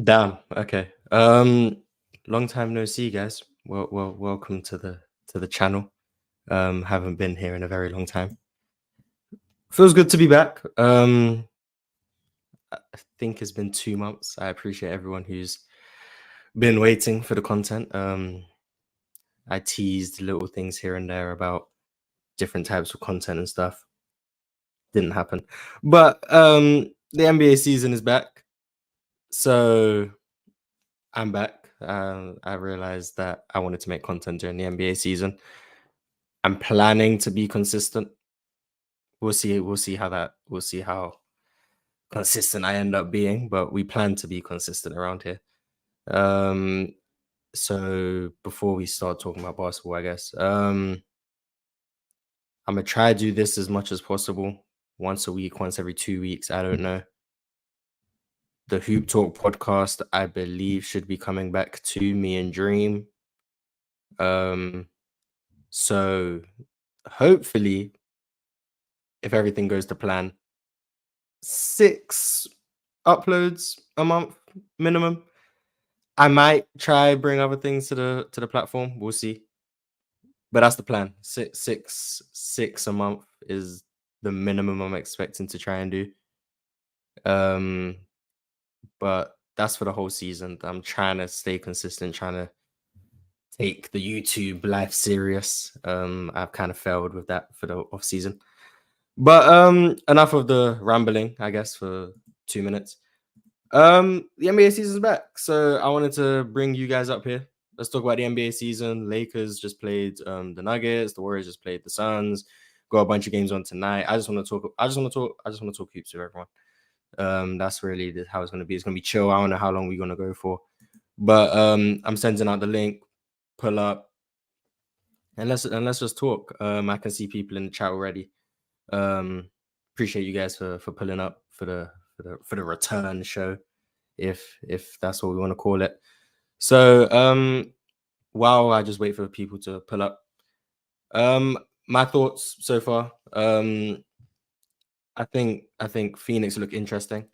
Damn. Okay. Long time no see, guys. Welcome to the channel. Haven't been here in a very long time. Feels good to be back. I think it's been 2 months. I appreciate everyone who's been waiting for the content. I teased little things here and there about different types of content and stuff. Didn't happen, but the NBA season is back, so I'm back. I realized that I wanted to make content during the NBA season. I'm planning to be consistent. We'll see. We'll see how consistent I end up being, but we plan to be consistent around here. So before we start talking about basketball, I guess I'm gonna try to do this as much as possible. Once a week, once every 2 weeks. I don't know. The Hoop Talk podcast, I believe, should be coming back to me and Dream. So hopefully, if everything goes to plan, 6 uploads a month minimum. I might try bring other things to the platform. We'll see. But that's the plan. Six a month is the minimum I'm expecting to try and do. But that's for the whole season. I'm trying to stay consistent, trying to take the YouTube life serious. I've kind of failed with that for the off season. But enough of the rambling, I guess, for 2 minutes. The NBA season's back, so I wanted to bring you guys up here. Let's talk about the NBA season. Lakers just played the Nuggets. The Warriors just played the Suns. Got a bunch of games on tonight. I just want to talk hoops with everyone. That's really how it's going to be. It's going to be chill. I don't know how long we're going to go for, but I'm sending out the link. Pull up, and let's just talk. I can see people in the chat already. Appreciate you guys for pulling up for the return show, if that's what we want to call it. So while I just wait for people to pull up, my thoughts so far. I think Phoenix look interesting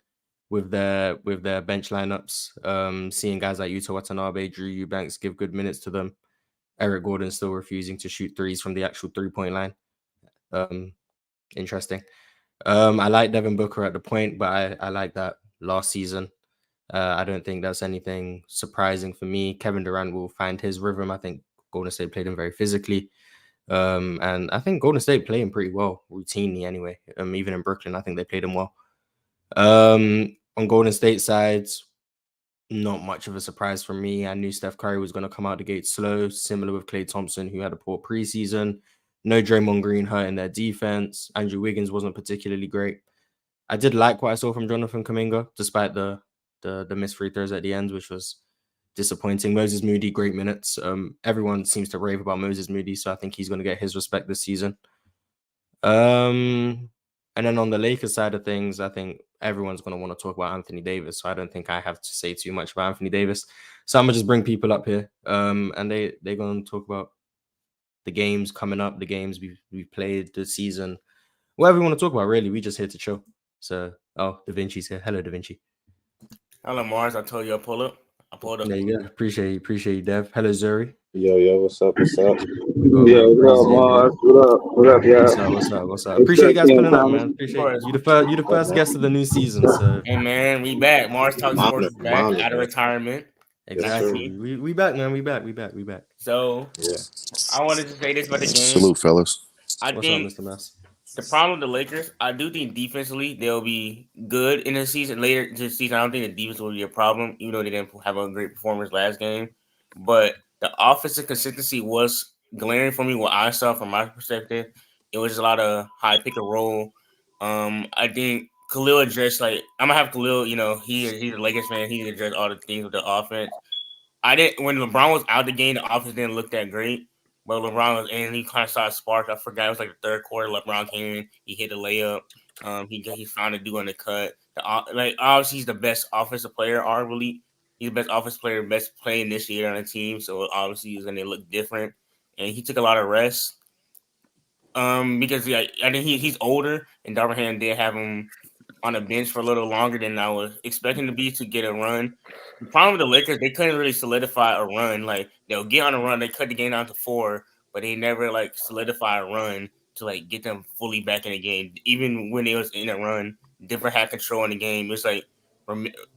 with their bench lineups. Seeing guys like Yuta Watanabe, Drew Eubanks give good minutes to them. Eric Gordon still refusing to shoot threes from the actual 3-point line. Interesting. I like Devin Booker at the point, but I like that last season. I don't think that's anything surprising for me. Kevin Durant will find his rhythm. I think Golden State played him very physically. And I think Golden State played him pretty well, routinely anyway. Even in Brooklyn, I think they played him well. On Golden State sides, not much of a surprise for me. I knew Steph Curry was going to come out the gate slow, similar with Klay Thompson, who had a poor preseason. No Draymond Green hurting their defense. Andrew Wiggins wasn't particularly great. I did like what I saw from Jonathan Kuminga, despite the missed free throws at the end, which was disappointing. Moses Moody, great minutes. Everyone seems to rave about Moses Moody, so I think he's going to get his respect this season. And then on the Lakers side of things, I think everyone's going to want to talk about Anthony Davis, so I don't think I have to say too much about Anthony Davis. So I'm going to just bring people up here, and they're going to talk about the games coming up, the games we've played this season, whatever we want to talk about, really. We just here to chill. So, Da Vinci's here. Hello, Da Vinci. Hello, Mars. I told you I pull up. I pulled up. There you go. Appreciate you, Dev. Hello, Zuri. Yo, what's up? Yo, what up, Mars? What up, y'all? What's up? Appreciate you guys pulling up, man. Appreciate you. You the first guest of the new season. So hey, man, we back. Mars Talk Sports is back out of retirement. Exactly. We back, man. We back. So yeah. I wanted to say this about the game. Salute, fellas. What's up, Mr. Mess? The problem with the Lakers, I do think defensively they'll be good in the season. Later this season, I don't think the defense will be a problem, even though they didn't have a great performance last game. But the offensive consistency was glaring for me. What I saw from my perspective, it was just a lot of high pick and roll. I think Khalil addressed I'm gonna have Khalil. You know, he's a Lakers fan. He addressed all the things with the offense. When LeBron was out the game, the offense didn't look that great. But LeBron was in, he kind of saw a spark. I forgot it was like the third quarter. LeBron came in, he hit a layup. He found a dude on the cut. Obviously he's the best offensive player. Arguably, he's the best offensive player, best playing this year on the team. So obviously he's gonna look different. And he took a lot of rest. Because I think he's older, and Darvin Ham did have him on a bench for a little longer than I was expecting to get a run. The problem with the Lakers, they couldn't really solidify a run. Like they'll get on a run, they cut the game down to 4, but they never like solidify a run to like get them fully back in the game. Even when they was in a run, Denver had control in the game. It's like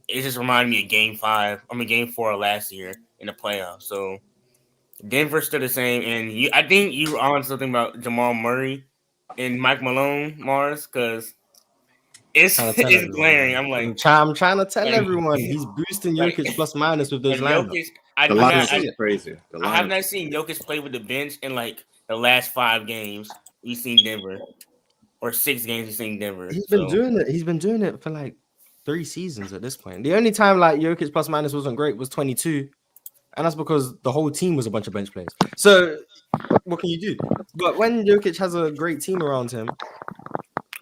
it just reminded me of Game 4 of last year in the playoffs. So Denver's still the same, and I think you were on something about Jamal Murray and Mike Malone, Mars, because Trying to tell it's everyone, glaring. man. I'm like, I'm trying to tell like, everyone he's boosting like, Jokic plus minus with those like lineups. Jokic. The lineup is crazy. I have not seen Jokic play with the bench in like the last 5 games we've seen Denver, or 6 games we've seen Denver. He's been doing it. He's been doing it for like 3 seasons at this point. The only time like Jokic plus minus wasn't great was 22, and that's because the whole team was a bunch of bench players. So what can you do? But when Jokic has a great team around him,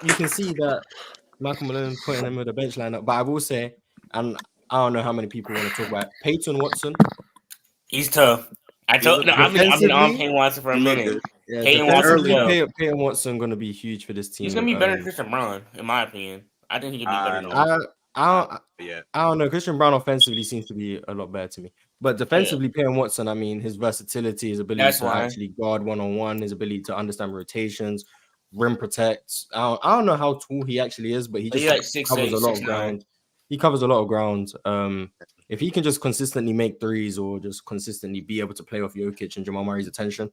you can see that Michael Malone putting him with a bench lineup. But I will say, and I don't know how many people want to talk about Peyton Watson. He's tough. I've been on Peyton Watson for a minute. Yeah, Peyton Watson going to be huge for this team. He's going to be better than Christian Brown, in my opinion. I think he could be better than I don't know. Christian Brown offensively seems to be a lot better to me. But defensively, Peyton Watson, I mean, his versatility, his ability to actually guard one-on-one, his ability to understand rotations, rim protects. I don't know how tall he actually is, but he just covers a lot of ground. He covers a lot of ground. If he can just consistently make threes or just consistently be able to play off Jokic and Jamal Murray's attention,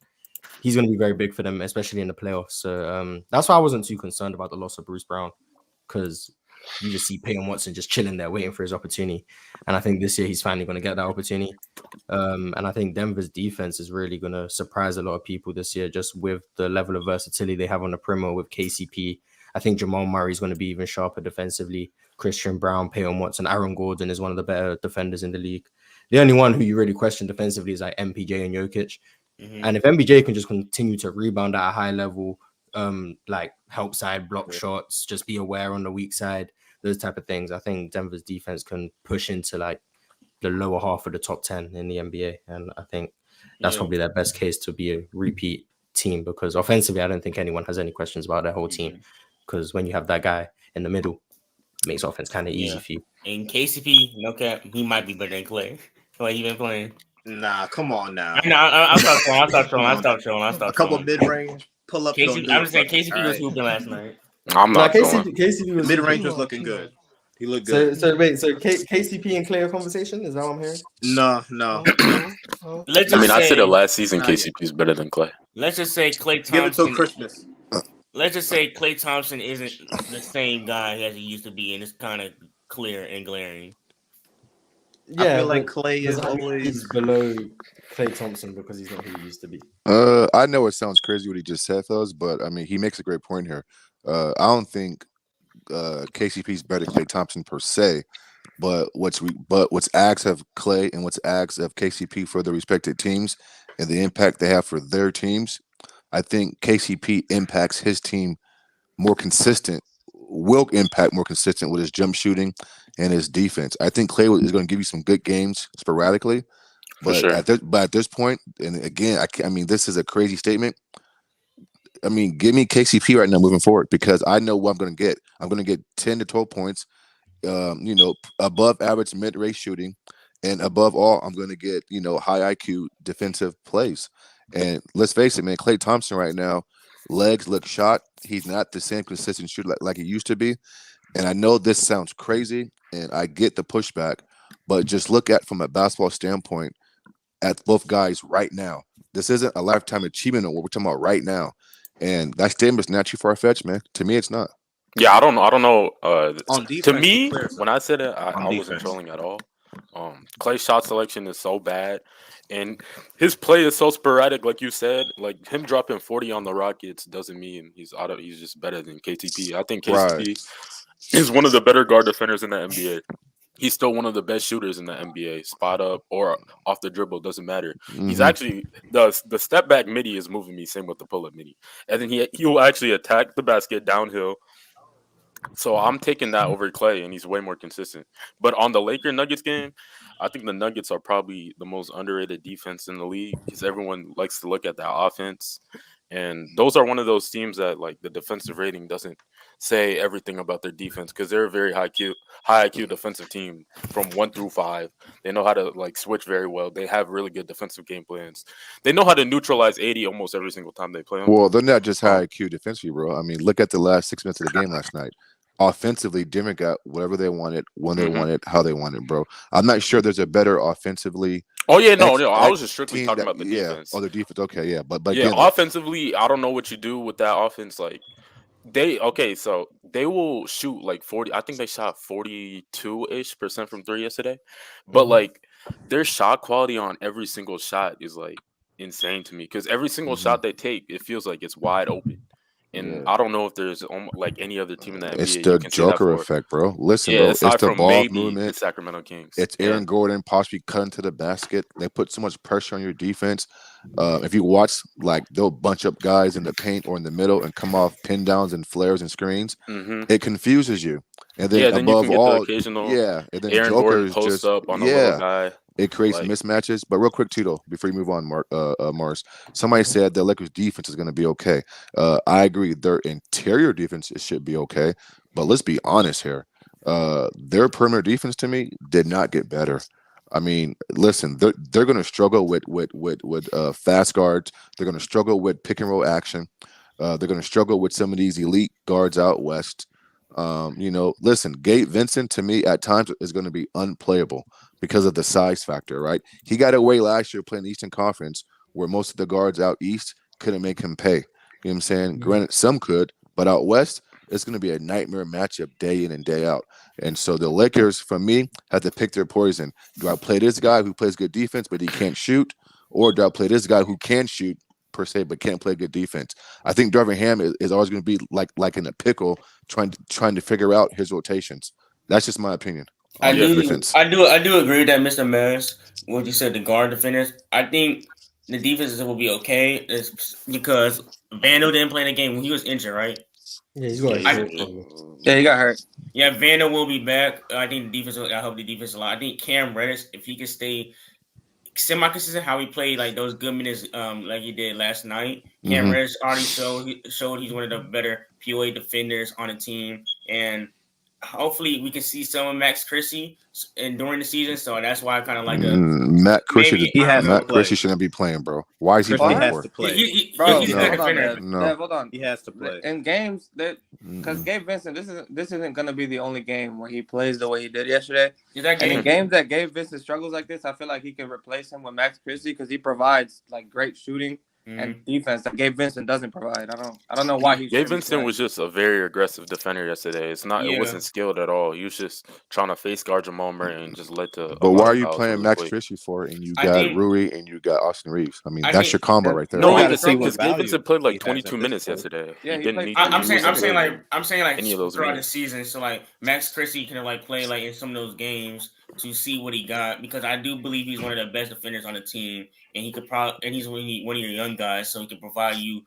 he's going to be very big for them, especially in the playoffs. So that's why I wasn't too concerned about the loss of Bruce Brown, because you just see Peyton Watson just chilling there waiting for his opportunity. And I think this year he's finally going to get that opportunity. And I think Denver's defense is really going to surprise a lot of people this year, just with the level of versatility they have on the perimeter with KCP. I think Jamal Murray is going to be even sharper defensively. Christian Brown, Peyton Watson, Aaron Gordon is one of the better defenders in the league. The only one who you really question defensively is like MPJ and Jokic. Mm-hmm. And if MPJ can just continue to rebound at a high level, like help side block shots, just be aware on the weak side, those type of things, I think Denver's defense can push into like the lower half of the top 10 in the NBA. And I think that's probably their best case to be a repeat team, because offensively, I don't think anyone has any questions about their whole team, because when you have that guy in the middle, it makes offense kind of easy for you. And KCP, no cap, he might be better than Klay. The way he been playing. Nah, come on now. I'll stop trolling. A couple mid-range pull-ups. I'm just saying KCP was hooping last night. I'm not KCP was mid-range was looking good. He looked good. So KCP and Klay conversation? Is that what I'm hearing? No. I said it last season. KCP is better than Klay. Let's just say Klay Thompson. Give it till Christmas. Let's just say Klay Thompson isn't the same guy as he used to be, and it's kind of clear and glaring. Yeah, I feel like Klay is always below Klay Thompson because he's not who he used to be. I know it sounds crazy what he just said, fellas, but I mean he makes a great point here. I don't think KCP's better than Klay Thompson per se, but what's asked of Klay and what's asked of KCP for their respective teams and the impact they have for their teams, I think KCP impacts his team will impact more consistent with his jump shooting and his defense. I think Klay is going to give you some good games sporadically, but at this point, and again, I mean, this is a crazy statement. I mean, give me KCP right now moving forward, because I know what I'm going to get. I'm going to get 10 to 12 points, above average mid-range shooting, and above all, I'm going to get, high IQ defensive plays. And let's face it, man, Klay Thompson right now, legs look shot. He's not the same consistent shooter like he used to be. And I know this sounds crazy, and I get the pushback, but just look at from a basketball standpoint at both guys right now. This isn't a lifetime achievement of what we're talking about right now. And that statement's not too far-fetched, man. To me, it's not. Yeah, I don't know. On defense, to me, when I said it, I wasn't trolling at all. Klay's shot selection is so bad, and his play is so sporadic. Like you said, like him dropping 40 on the Rockets doesn't mean he's just better than KCP. I think KCP is one of the better guard defenders in the NBA. He's still one of the best shooters in the NBA. Spot up or off the dribble, doesn't matter. Mm-hmm. He's actually the step back midi is moving me. Same with the pull up midi, and then he will actually attack the basket downhill. So I'm taking that over Klay, and he's way more consistent. But on the Laker Nuggets game, I think the Nuggets are probably the most underrated defense in the league, because everyone likes to look at that offense. And those are one of those teams that like the defensive rating doesn't say everything about their defense because they're a very high IQ defensive team from 1 through 5. They know how to like switch very well. They have really good defensive game plans. They know how to neutralize 80 almost every single time they play them. Well, they're not just high IQ defensively, bro. I mean, look at the last 6 minutes of the game last night. Offensively, Denver got whatever they wanted, when they wanted, how they wanted, bro. I'm not sure there's a better offensively. Oh yeah, no, I was just strictly talking about the defense. Oh, the defense. Okay, yeah, but yeah, again, offensively, I don't know what you do with that offense. Like so they will shoot like 40. I think they shot 42% from 3 yesterday, but like their shot quality on every single shot is like insane to me because every single shot they take, it feels like it's wide open. And I don't know if there's like any other team in the NBA. It's the Joker effect, bro. Listen, bro, it's the ball movement. The Sacramento Kings. It's Aaron Gordon possibly cutting to the basket. They put so much pressure on your defense. If you watch, like they'll bunch up guys in the paint or in the middle and come off pin downs and flares and screens. It confuses you. And then above all, and then Aaron Gordon posts up on a little guy. It creates mismatches. But real quick, Tito, before you move on, Mars, somebody said the Lakers' defense is going to be okay. I agree. Their interior defense should be okay. But let's be honest here. Their perimeter defense, to me, did not get better. I mean, listen, they're going to struggle with fast guards. They're going to struggle with pick and roll action. They're going to struggle with some of these elite guards out west. Listen, Gabe Vincent, to me, at times is going to be unplayable because of the size factor, right? He got away last year playing the Eastern Conference where most of the guards out east couldn't make him pay. You know what I'm saying? Granted, some could, but out west, it's going to be a nightmare matchup day in and day out. And so the Lakers, for me, have to pick their poison. Do I play this guy who plays good defense, but he can't shoot? Or do I play this guy who can shoot, per se, but can't play good defense? I think Darvin Ham is always going to be like in a pickle, trying to figure out his rotations. That's just my opinion. I do agree with that, Mr. Maris. What you said, the guard defenders. I think the defenses will be okay. It's because Vandal didn't play in the game when he was injured, right? Yeah, he's got he got hurt. Yeah, Vandal will be back. I think the defense. I hope the defense a lot. I think Cam Reddish, if he can stay semi-consistent how he played like those good minutes like he did last night. Cam Reddish already showed he's one of the better POA defenders on the team, and hopefully we can see some of Max Christie during the season. So that's why I kind of like Matt Christie. Matt Christie shouldn't be playing, bro. Why is he playing? He has to play. He's a good defender. No, hold on. He has to play in games that because Gabe Vincent. This isn't going to be the only game where he plays the way he did yesterday. And in games that Gabe Vincent struggles like this, I feel like he can replace him with Max Christie because he provides like great shooting and defense that Gabe Vincent doesn't provide. I don't know why he. Gabe Vincent was just a very aggressive defender yesterday. It wasn't skilled at all. He was just trying to face guard Jamal Murray and just let the. But why are you playing Max Christie for? And you got Rui and you got Austin Reeves. I mean, that's your combo right there. No, because Gabe Vincent played like 22 minutes yesterday. Yeah, I'm saying like any of those throughout the season. So like Max Christie can like play like in some of those games to see what he got, because I do believe he's one of the best defenders on the team, and he could he's one of your young guys, so he can provide you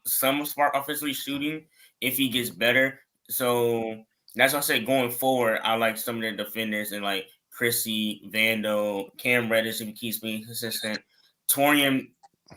some smart offensively shooting if he gets better. So that's why I say going forward, I like some of the defenders and like Chrissy, Vando, Cam Reddish if he keeps being consistent. Torian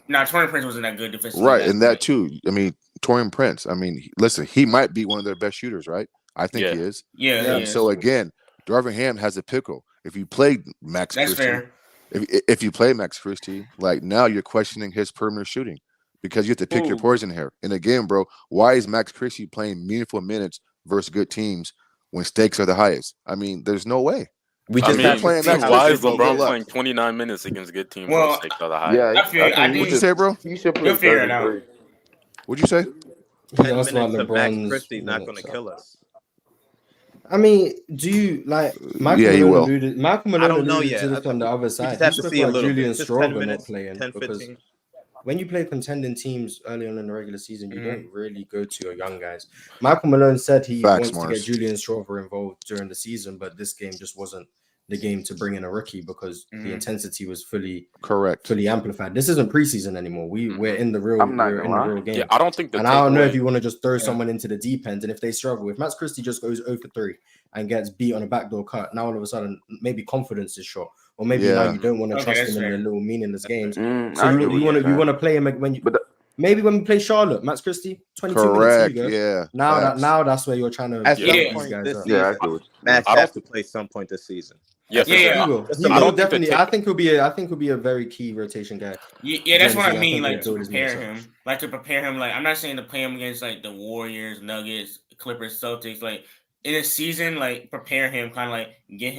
Prince wasn't that good defensively. Right, and that too. I mean, Torian Prince. I mean, listen, he might be one of their best shooters, right? I think he is. Yeah. So again, Darvin Ham has a pickle. If you play Max Christie, fair. If you play Max Christie, like now you're questioning his perimeter shooting because you have to pick your poison here. And again, bro, why is Max Christie playing meaningful minutes versus good teams when stakes are the highest? I mean, there's no way. We just have playing Max. Why is LeBron playing 29 minutes against good teams when stakes are the highest? Yeah, what'd you say, bro? He should play 33. What'd you say? 10 minutes of Max Christie not going to kill us. I mean, do you like Michael Malone? Michael Malone alluded to this on the other side. You have to see a little Julian bit. Strauber not playing 10, because 15. when you play contending teams early on in the regular season, you don't really go to your young guys. Michael Malone said he wants to get Julian Strauber involved during the season, but this game just wasn't the game to bring in a rookie because the intensity was fully amplified. This isn't preseason anymore. We're in the real game. Yeah, I don't think I don't know if you want to just throw someone into the deep end, and if they struggle, if Max Christie just goes 0 for 3 and gets beat on a backdoor cut, now all of a sudden maybe confidence is shot, or maybe now you don't want to trust him in the little meaningless games. So you want to play him when you. Maybe when we play Charlotte, Max Christie, 22 Correct. minutes. Yeah. now that's where you're trying to at get some these point guys this up. season. Max has to play some point this season. Yeah, for sure. He will. Yeah. He will definitely. I think he'll be a very key rotation guy. Yeah, that's what I mean. Like To prepare him, like I'm not saying to play him against like the Warriors, Nuggets, Clippers, Celtics. Like in a season, like prepare him, kind of like get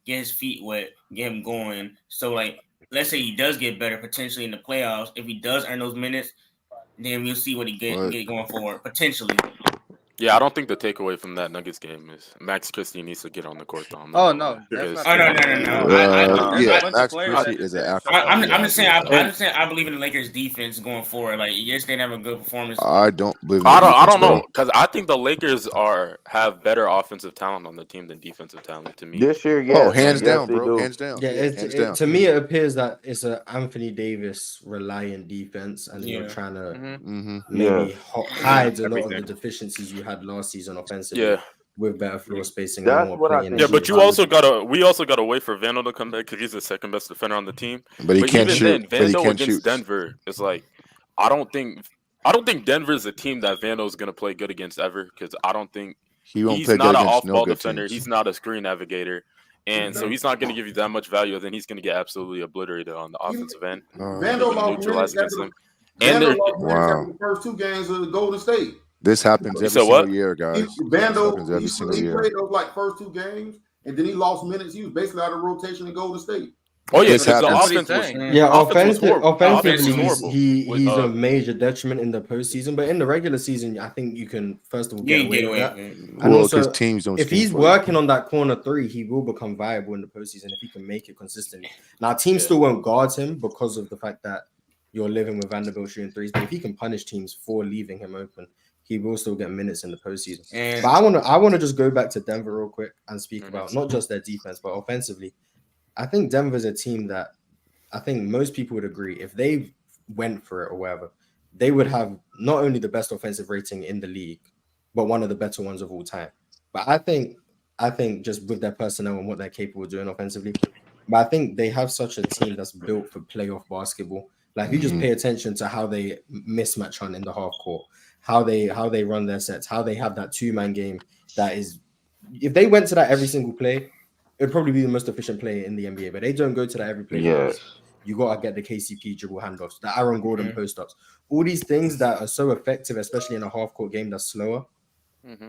his feet wet, get him going. So like, let's say he does get better potentially in the playoffs. If he does earn those minutes, then we'll see what he get going forward potentially. Yeah, I don't think the takeaway from that Nuggets game is Max Christie needs to get on the court though. Oh no, no. Max Christie is an African. I'm just saying. I believe in the Lakers' defense going forward. Like, yes, they have a good performance. I don't believe. I don't know because I think the Lakers have better offensive talent on the team than defensive talent. To me, this year, yeah. Hands down, bro. Hands down. Yeah, to me, it appears that it's an Anthony Davis reliant defense, and you're trying to maybe hide a lot of the deficiencies you had last season offensively with better floor spacing. That's and more what I playing. think. But we also gotta wait for Vandal to come back because he's the second best defender on the team. But he can't shoot. Vandal against Denver is like I don't think Denver is a team that Vandal is gonna play good against ever because I don't think he's not an off-ball defender. He's not a screen navigator. And so he's not going to give you that much value. Then he's going to get absolutely obliterated on the offensive end. Vandal lost the first 2 games of the Golden State. This happens every single year, guys. Vandal, he played those like first 2 games, and then he lost minutes. He was basically out of rotation in Golden State. Oh yeah, offensively, he's a major detriment in the postseason. But in the regular season, I think you can first of all get away with that. And also, teams don't. If he's working on that corner 3, he will become viable in the postseason if he can make it consistently. Now, teams still won't guard him because of the fact that you're living with Vanderbilt shooting 3s. But if he can punish teams for leaving him open, he will still get minutes in the postseason. But I want to just go back to Denver real quick and speak about not just their defense, but offensively. I think Denver's a team that I think most people would agree if they went for it or whatever, they would have not only the best offensive rating in the league, but one of the better ones of all time. But I think just with their personnel and what they're capable of doing offensively, but I think they have such a team that's built for playoff basketball. Like you just pay attention to how they mismatch hunt in the half court, how they run their sets, how they have that 2-man game that is, if they went to that every single play, it'd probably be the most efficient player in the NBA, but they don't go to that every play. Yes. You gotta get the KCP dribble handoffs, the Aaron Gordon post-ups, all these things that are so effective, especially in a half-court game that's slower,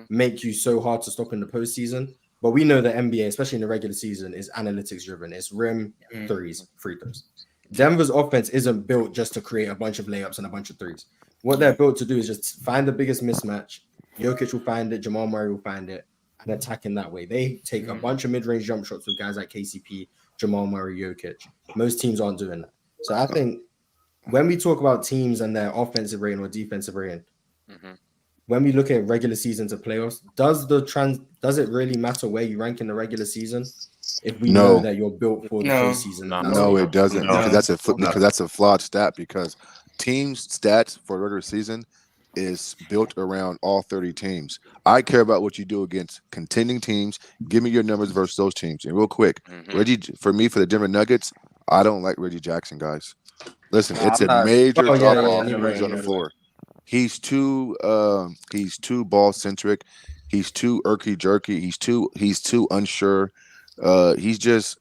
make you so hard to stop in the postseason. But we know the NBA, especially in the regular season, is analytics driven. It's rim, threes, free throws. Denver's offense isn't built just to create a bunch of layups and a bunch of threes. What they're built to do is just find the biggest mismatch. Jokic will find it, Jamal Murray will find it, and attack in that way. They take a bunch of mid-range jump shots with guys like KCP, Jamal Murray, Jokic. Most teams aren't doing that. So I think when we talk about teams and their offensive rating or defensive rating, when we look at regular season to playoffs, does it really matter where you rank in the regular season if we know that you're built for the postseason? No, it doesn't. Because that's a flawed stat because teams' stats for regular season is built around all 30 teams. I care about what you do against contending teams. Give me your numbers versus those teams. And real quick, Reggie, for the Denver Nuggets, I don't like Reggie Jackson, guys. Listen, it's a major drop-off on the floor. He's too ball centric. He's too irky jerky. He's too unsure. He's just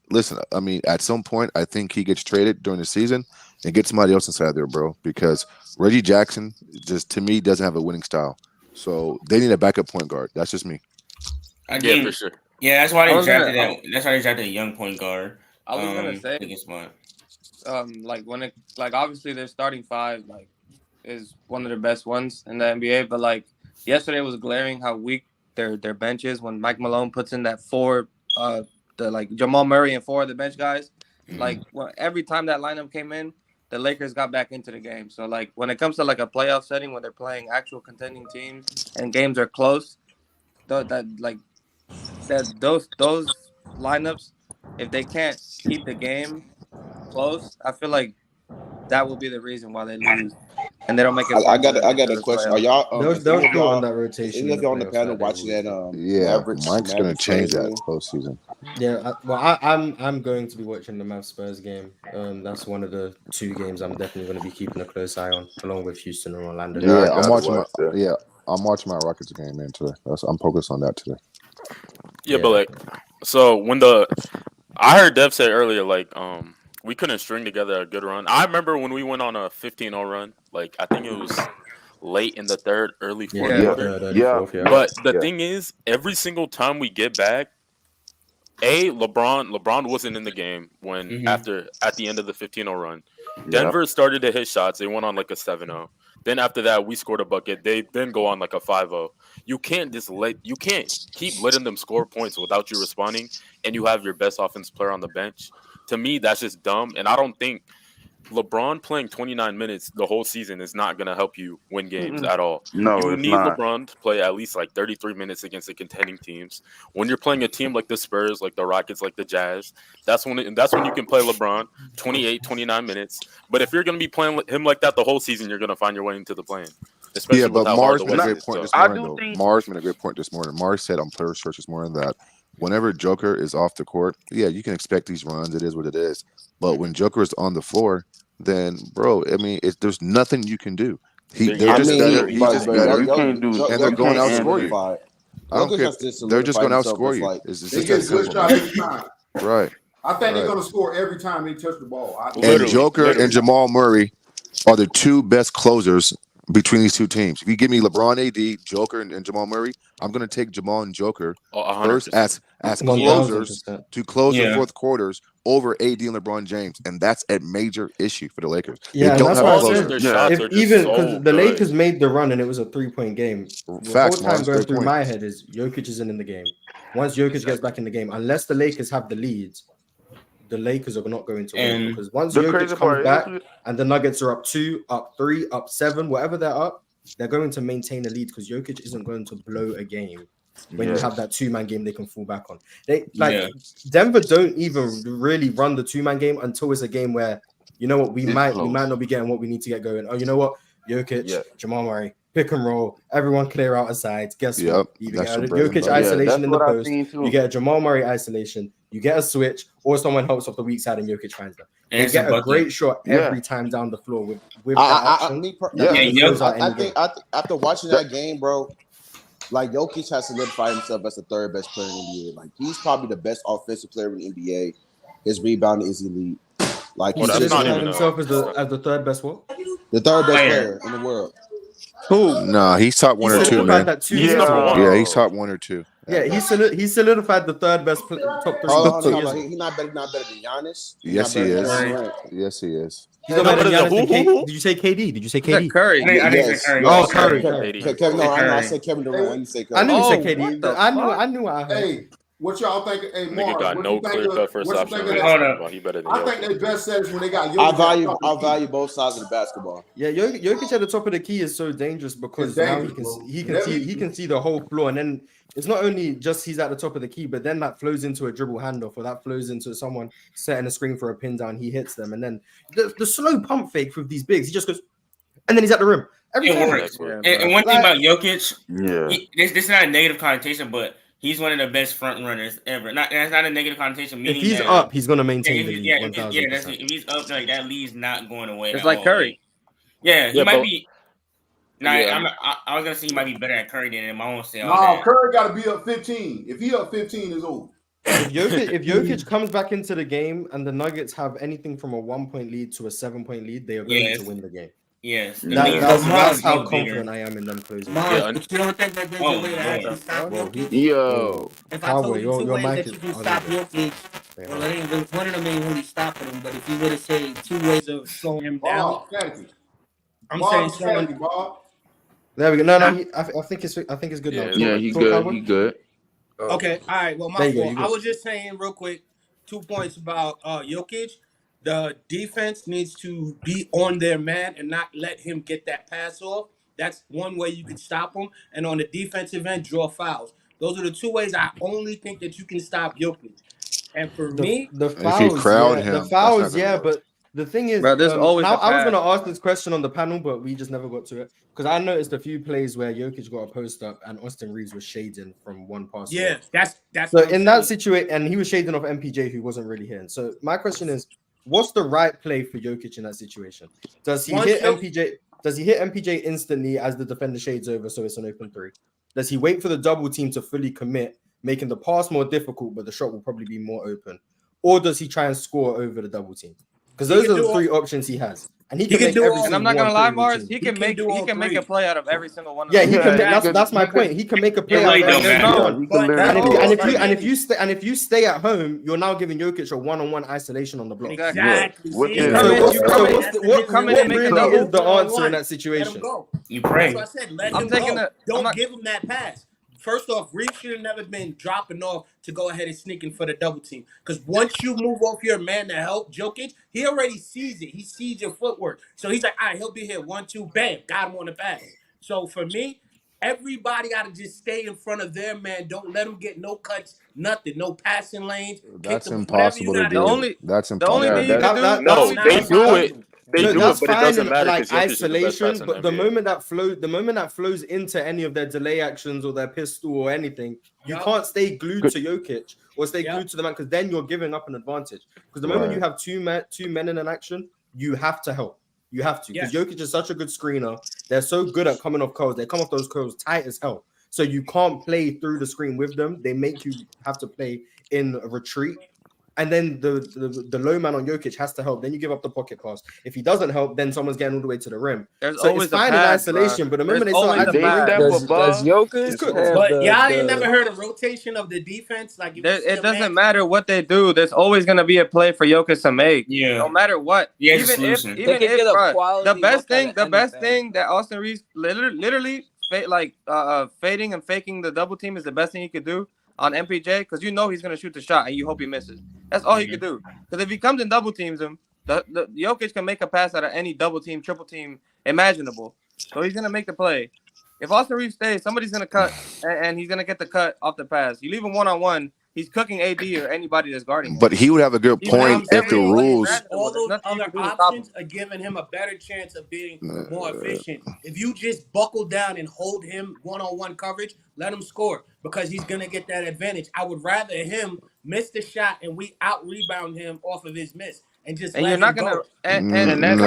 I mean, at some point, I think he gets traded during the season and get somebody else inside there, bro. Because Reggie Jackson just to me doesn't have a winning style. So they need a backup point guard. That's just me. Yeah, for sure. Yeah, that's why they drafted that. That's why they drafted a young point guard. I was gonna say, obviously their starting 5 is one of the best ones in the NBA, but yesterday was glaring how weak their bench is when Mike Malone puts in that 4 Jamal Murray and 4 of the bench guys. Every time that lineup came in, the Lakers got back into the game. So when it comes to a playoff setting when they're playing actual contending teams and games are close, those lineups, if they can't keep the game close, I feel like that will be the reason why they lose. and they don't make it. I got a question. Are y'all? They'll go on that rotation. If you're on the panel watching that, Mike's gonna change that postseason. Yeah, I'm going to be watching the Mavs Spurs game. That's one of the 2 games I'm definitely going to be keeping a close eye on, along with Houston and Orlando. Yeah, I'm watching my Rockets game, man. Today, I'm focused on that today. Yeah, but like, so when I heard Dev say earlier, like, we couldn't string together a good run. I remember when we went on a 15-0 run. Like, I think it was late in the third, early fourth quarter. But the thing is, every single time we get back, LeBron wasn't in the game when at the end of the 15-0 run. Denver started to hit shots. They went on like a 7-0. Then after that, we scored a bucket. They then go on like a 5-0. You can't keep letting them score points without you responding, and you have your best offensive player on the bench. To me, that's just dumb, and I don't think LeBron playing 29 minutes the whole season is not going to help you win games at all. No, you it's need not. LeBron to play at least like 33 minutes against the contending teams. When you're playing a team like the Spurs, like the Rockets, like the Jazz, that's when you can play LeBron 28, 29 minutes. But if you're going to be playing him like that the whole season, you're going to find your way into the play-in. Especially but Mars made a great point this morning, though. think Mars made a great point this morning. Mars said on Player Search this morning that whenever Joker is off the court, you can expect these runs. It is what it is. But when Joker is on the floor, then, bro, I mean, there's nothing you can do. They're just better. He's just better. You can't do, and they're going to outscore you. I don't care. They're just going to outscore you. They get a good shot every time. Right. I think they're going to score every time they touch the ball. And Joker and Jamal Murray are the 2 best closers between these 2 teams. If you give me LeBron, AD, Joker, and Jamal Murray, I'm going to take Jamal and Joker first as closers to close the fourth quarters over AD and LeBron James, and that's a major issue for the Lakers. Yeah, they don't that's have why closers. because the Lakers made the run and it was a 3-point game. Facts, the whole time going through my head is Jokic isn't in the game. Once Jokic gets back in the game, unless the Lakers have the leads, the Lakers are not going to win, because once Jokic comes back and the Nuggets are up 2, up 3, up 7, whatever they're up, they're going to maintain the lead because Jokic isn't going to blow a game when you have that 2-man game they can fall back on. Denver don't even really run the 2-man game until it's a game where, you know what, we might not be getting what we need to get going. Oh, you know what, Jokic, Jamal Murray, pick and roll, everyone clear out aside. Guess what? You get a Jokic isolation in the post, you get a Jamal Murray isolation, you get a switch, or someone helps off the weak side and Jokic finds them. They get a great shot every time down the floor with that action. I think after watching that game, bro, like Jokic has solidified himself as the 3rd best player in the NBA. Like, he's probably the best offensive player in the NBA. His rebounding is elite. Like, he's solidified himself as the 3rd best what? The 3rd best player in the world. Who? No, he's top 1 or 2, man. He's top 1 or 2. Yeah, he solidified the 3rd best top 3. He's not better than Giannis. Yes, he is. Yes, he is. He's not better than Giannis. Did you say KD? Did you say KD? Curry. I didn't say Curry. Oh, Curry. Kevin, I said Kevin Durant. You say Curry. I knew you said KD. I knew what I heard. Hey, what y'all think? Hey, Mark, got no clear-cut first option. I better than think their best set is when they got Jokic. I value both sides of the basketball. Yeah, Jokic at the top of the key is so dangerous because now he can see the whole floor, and then it's not only just he's at the top of the key, but then that flows into a dribble handoff, or that flows into someone setting a screen for a pin down. He hits them, and then the slow pump fake with these bigs, he just goes, and then he's at the rim. Everything works. And one thing about Jokic, this is not a negative connotation, but he's one of the best front runners ever. That's not a negative connotation. If he's up, he's gonna maintain the lead. If he's up, like that lead's not going away. It's like Curry. He might be. I was gonna say he might be better at Curry than him. I won't say. No, Curry got to be up 15. If he up 15, is over. If Jokic comes back into the game and the Nuggets have anything from a 1-point lead to a 7-point lead, they are going to win the game. Yes, that's how confident I am in them closing. You don't think that there's a way to actually stop Jokic? Yo, if I told you 2 ways that you can stop Jokic, well, it ain't one of them ain't really stopping him. But if you would have said 2 ways of slowing him down, I'm saying slowing. There we go. No, I think it's good now. Yeah, he's good. He's good. Okay, all right. Well, my fault. I was just saying real quick 2 points about Jokic. The defense needs to be on their man and not let him get that pass off. That's one way you can stop him. And on the defensive end, draw fouls. Those are the 2 ways I only think that you can stop Jokic. And for me, the fouls, but The thing is, Bro, there's always now a I was pass. going to ask this question on the panel, but we just never got to it because I noticed a few plays where Jokic got a post up and Austin Reeves was shading from one pass. Yeah, that's. So in that situation, and he was shading off MPJ, who wasn't really hitting. So my question is, what's the right play for Jokic in that situation? Does he hit MPJ? Does he hit MPJ instantly as the defender shades over, so it's an open three? Does he wait for the double team to fully commit, making the pass more difficult, but the shot will probably be more open? Or does he try and score over the double team? Because those are the three options he has, and he can make every. And I'm not gonna lie, Mars. He can make a play out of every single one of them. Yeah, he can. That's my point. He can make a play out of every one. And if you stay at home, you're now giving Jokic a one-on-one isolation on the block. Exactly. What really is the answer in that situation? You pray. That's what I said. Let him go. Don't give him that pass. First off, Reeves should have never been dropping off to go ahead and sneaking for the double team. Because once you move off your man to help Jokic, he already sees it. He sees your footwork. So he's like, all right, he'll be here. 1, 2, bam. Got him on the pass. So for me, everybody got to just stay in front of their man. Don't let them get no cuts, nothing. No passing lanes. That's impossible to do. That's impossible. They do it. They do that's it, but it doesn't fine in matter like isolation. But the moment that flows into any of their delay actions or their pistol or anything, you can't stay glued to Jokic or stay glued to the man because then you're giving up an advantage. Because the moment you have two men in an action, you have to help. You have to because Jokic is such a good screener. They're so good at coming off curls. They come off those curls tight as hell. So you can't play through the screen with them. They make you have to play in a retreat. And then the low man on Jokic has to help. Then you give up the pocket pass. If he doesn't help, then someone's getting all the way to the rim. There's so always it's fine in isolation, but the moment they start does Jokic but y'all ain't never heard a rotation of the defense? Like it doesn't matter what they do. There's always gonna be a play for Jokic to make. Yeah. No matter what. Even if the best thing that Austin Reeves literally fading and faking the double team is the best thing he could do on MPJ, because you know he's gonna shoot the shot and you hope he misses. That's all he could do. Because if he comes and double teams him, the Jokic can make a pass out of any double team, triple team imaginable. So he's gonna make the play. If Austin Reeves stays, somebody's gonna cut and he's gonna get the cut off the pass. You leave him 1-on-1, he's cooking AD or anybody that's guarding him. But he would have a good point if the rules. All those other options are giving him a better chance of being more efficient. If you just buckle down and hold him 1-on-1 coverage, let him score because he's gonna get that advantage. I would rather him miss the shot and we out rebound him off of his miss. And you're not gonna you're not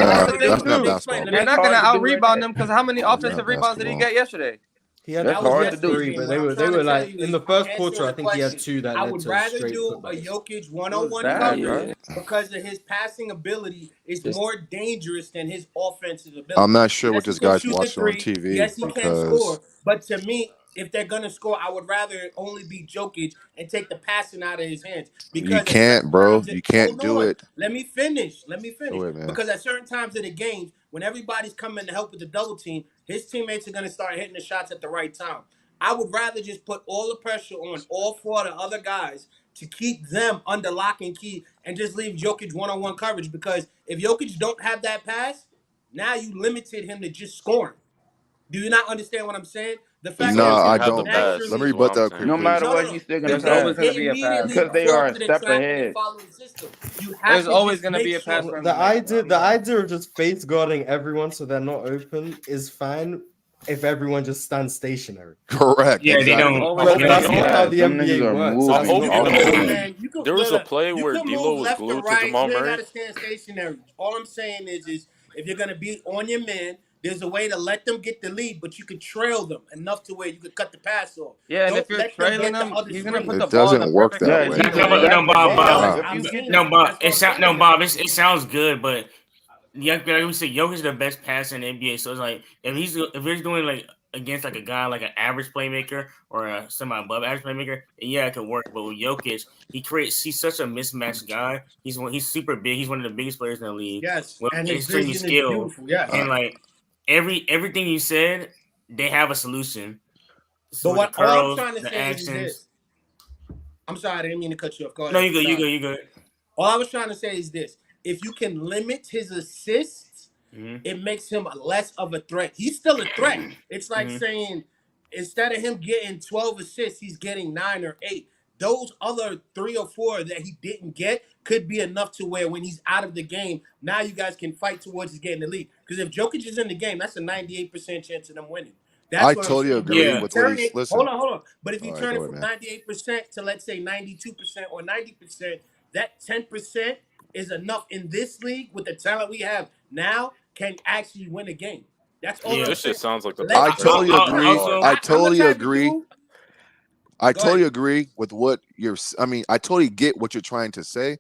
gonna out rebound them because how many offensive rebounds did he get yesterday? He had hard to do, but they were like in the first quarter. I think he had 2 that. I would rather do a Jokic 1-on-1 coverage because of his passing ability is more dangerous than his offensive ability. I'm not sure what this guy's watching on TV. Yes, he can score, but to me, if they're gonna score, I would rather only be Jokic and take the passing out of his hands. Because you can't, bro. You can't do it. Let me finish. Because at certain times of the games, when everybody's coming to help with the double team, his teammates are gonna start hitting the shots at the right time. I would rather just put all the pressure on all 4 of the other guys to keep them under lock and key and just leave Jokic 1-on-1 coverage. Because if Jokic don't have that pass, now you limited him to just scoring. Do you not understand what I'm saying? The fact I don't. Let me rebut that. No matter what, he's still going to pass because they are a step ahead. There's always going to be a pass. The idea of just face guarding everyone so they're not open is fine if everyone just stands stationary. Correct. Yeah, they don't. That's not how the NBA works. There was a play where D'Lo was glued to Jamal Murray. You got to stand stationary. All I'm saying is if you're going to be on your man, there's a way to let them get the lead, but you could trail them enough to where you could cut the pass off. Yeah, and if you're trailing them, he's gonna put the ball. It doesn't work that way. Bob. It sounds good, but like we said, Jokic is the best passer in the NBA. So it's like if he's doing like against like a guy like an average playmaker or a semi-above average playmaker, yeah, it could work. But with Jokic, he's such a mismatched guy. He's super big. He's one of the biggest players in the league. Yes, and his extreme skill. Yeah, and like. Everything you said, they have a solution. So but all I'm trying to say is this. I'm sorry, I didn't mean to cut you off. Go ahead. No, you good. All I was trying to say is this. If you can limit his assists, it makes him less of a threat. He's still a threat. It's like saying instead of him getting 12 assists, he's getting 9 or 8. those other 3 or 4 that he didn't get could be enough to where when he's out of the game, now you guys can fight towards his getting the lead. Because if Jokic is in the game, that's a 98% chance of them winning. That's I what totally I'm saying. agree with what he's Hold on. But if you All right, turn it go from ahead, 98% to let's say 92% or 90%, that 10% is enough in this league with the talent we have now can actually win a game. That's all I'm This saying. shit sounds like the I totally agree. I totally agree. I totally agree with what you're. I mean, I totally get what you're trying to say,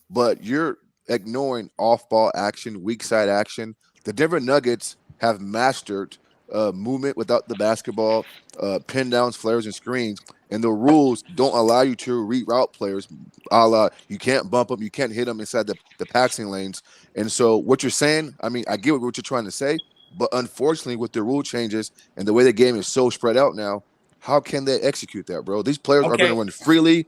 but you're ignoring off-ball action, weak side action. The Denver Nuggets have mastered movement without the basketball, pin downs, flares, and screens, and the rules don't allow you to reroute players. You can't bump them, you can't hit them inside the passing lanes. And so, what you're saying, I mean, I get what you're trying to say, but unfortunately, with the rule changes and the way the game is so spread out now, how can they execute that, bro? These players are going to run freely,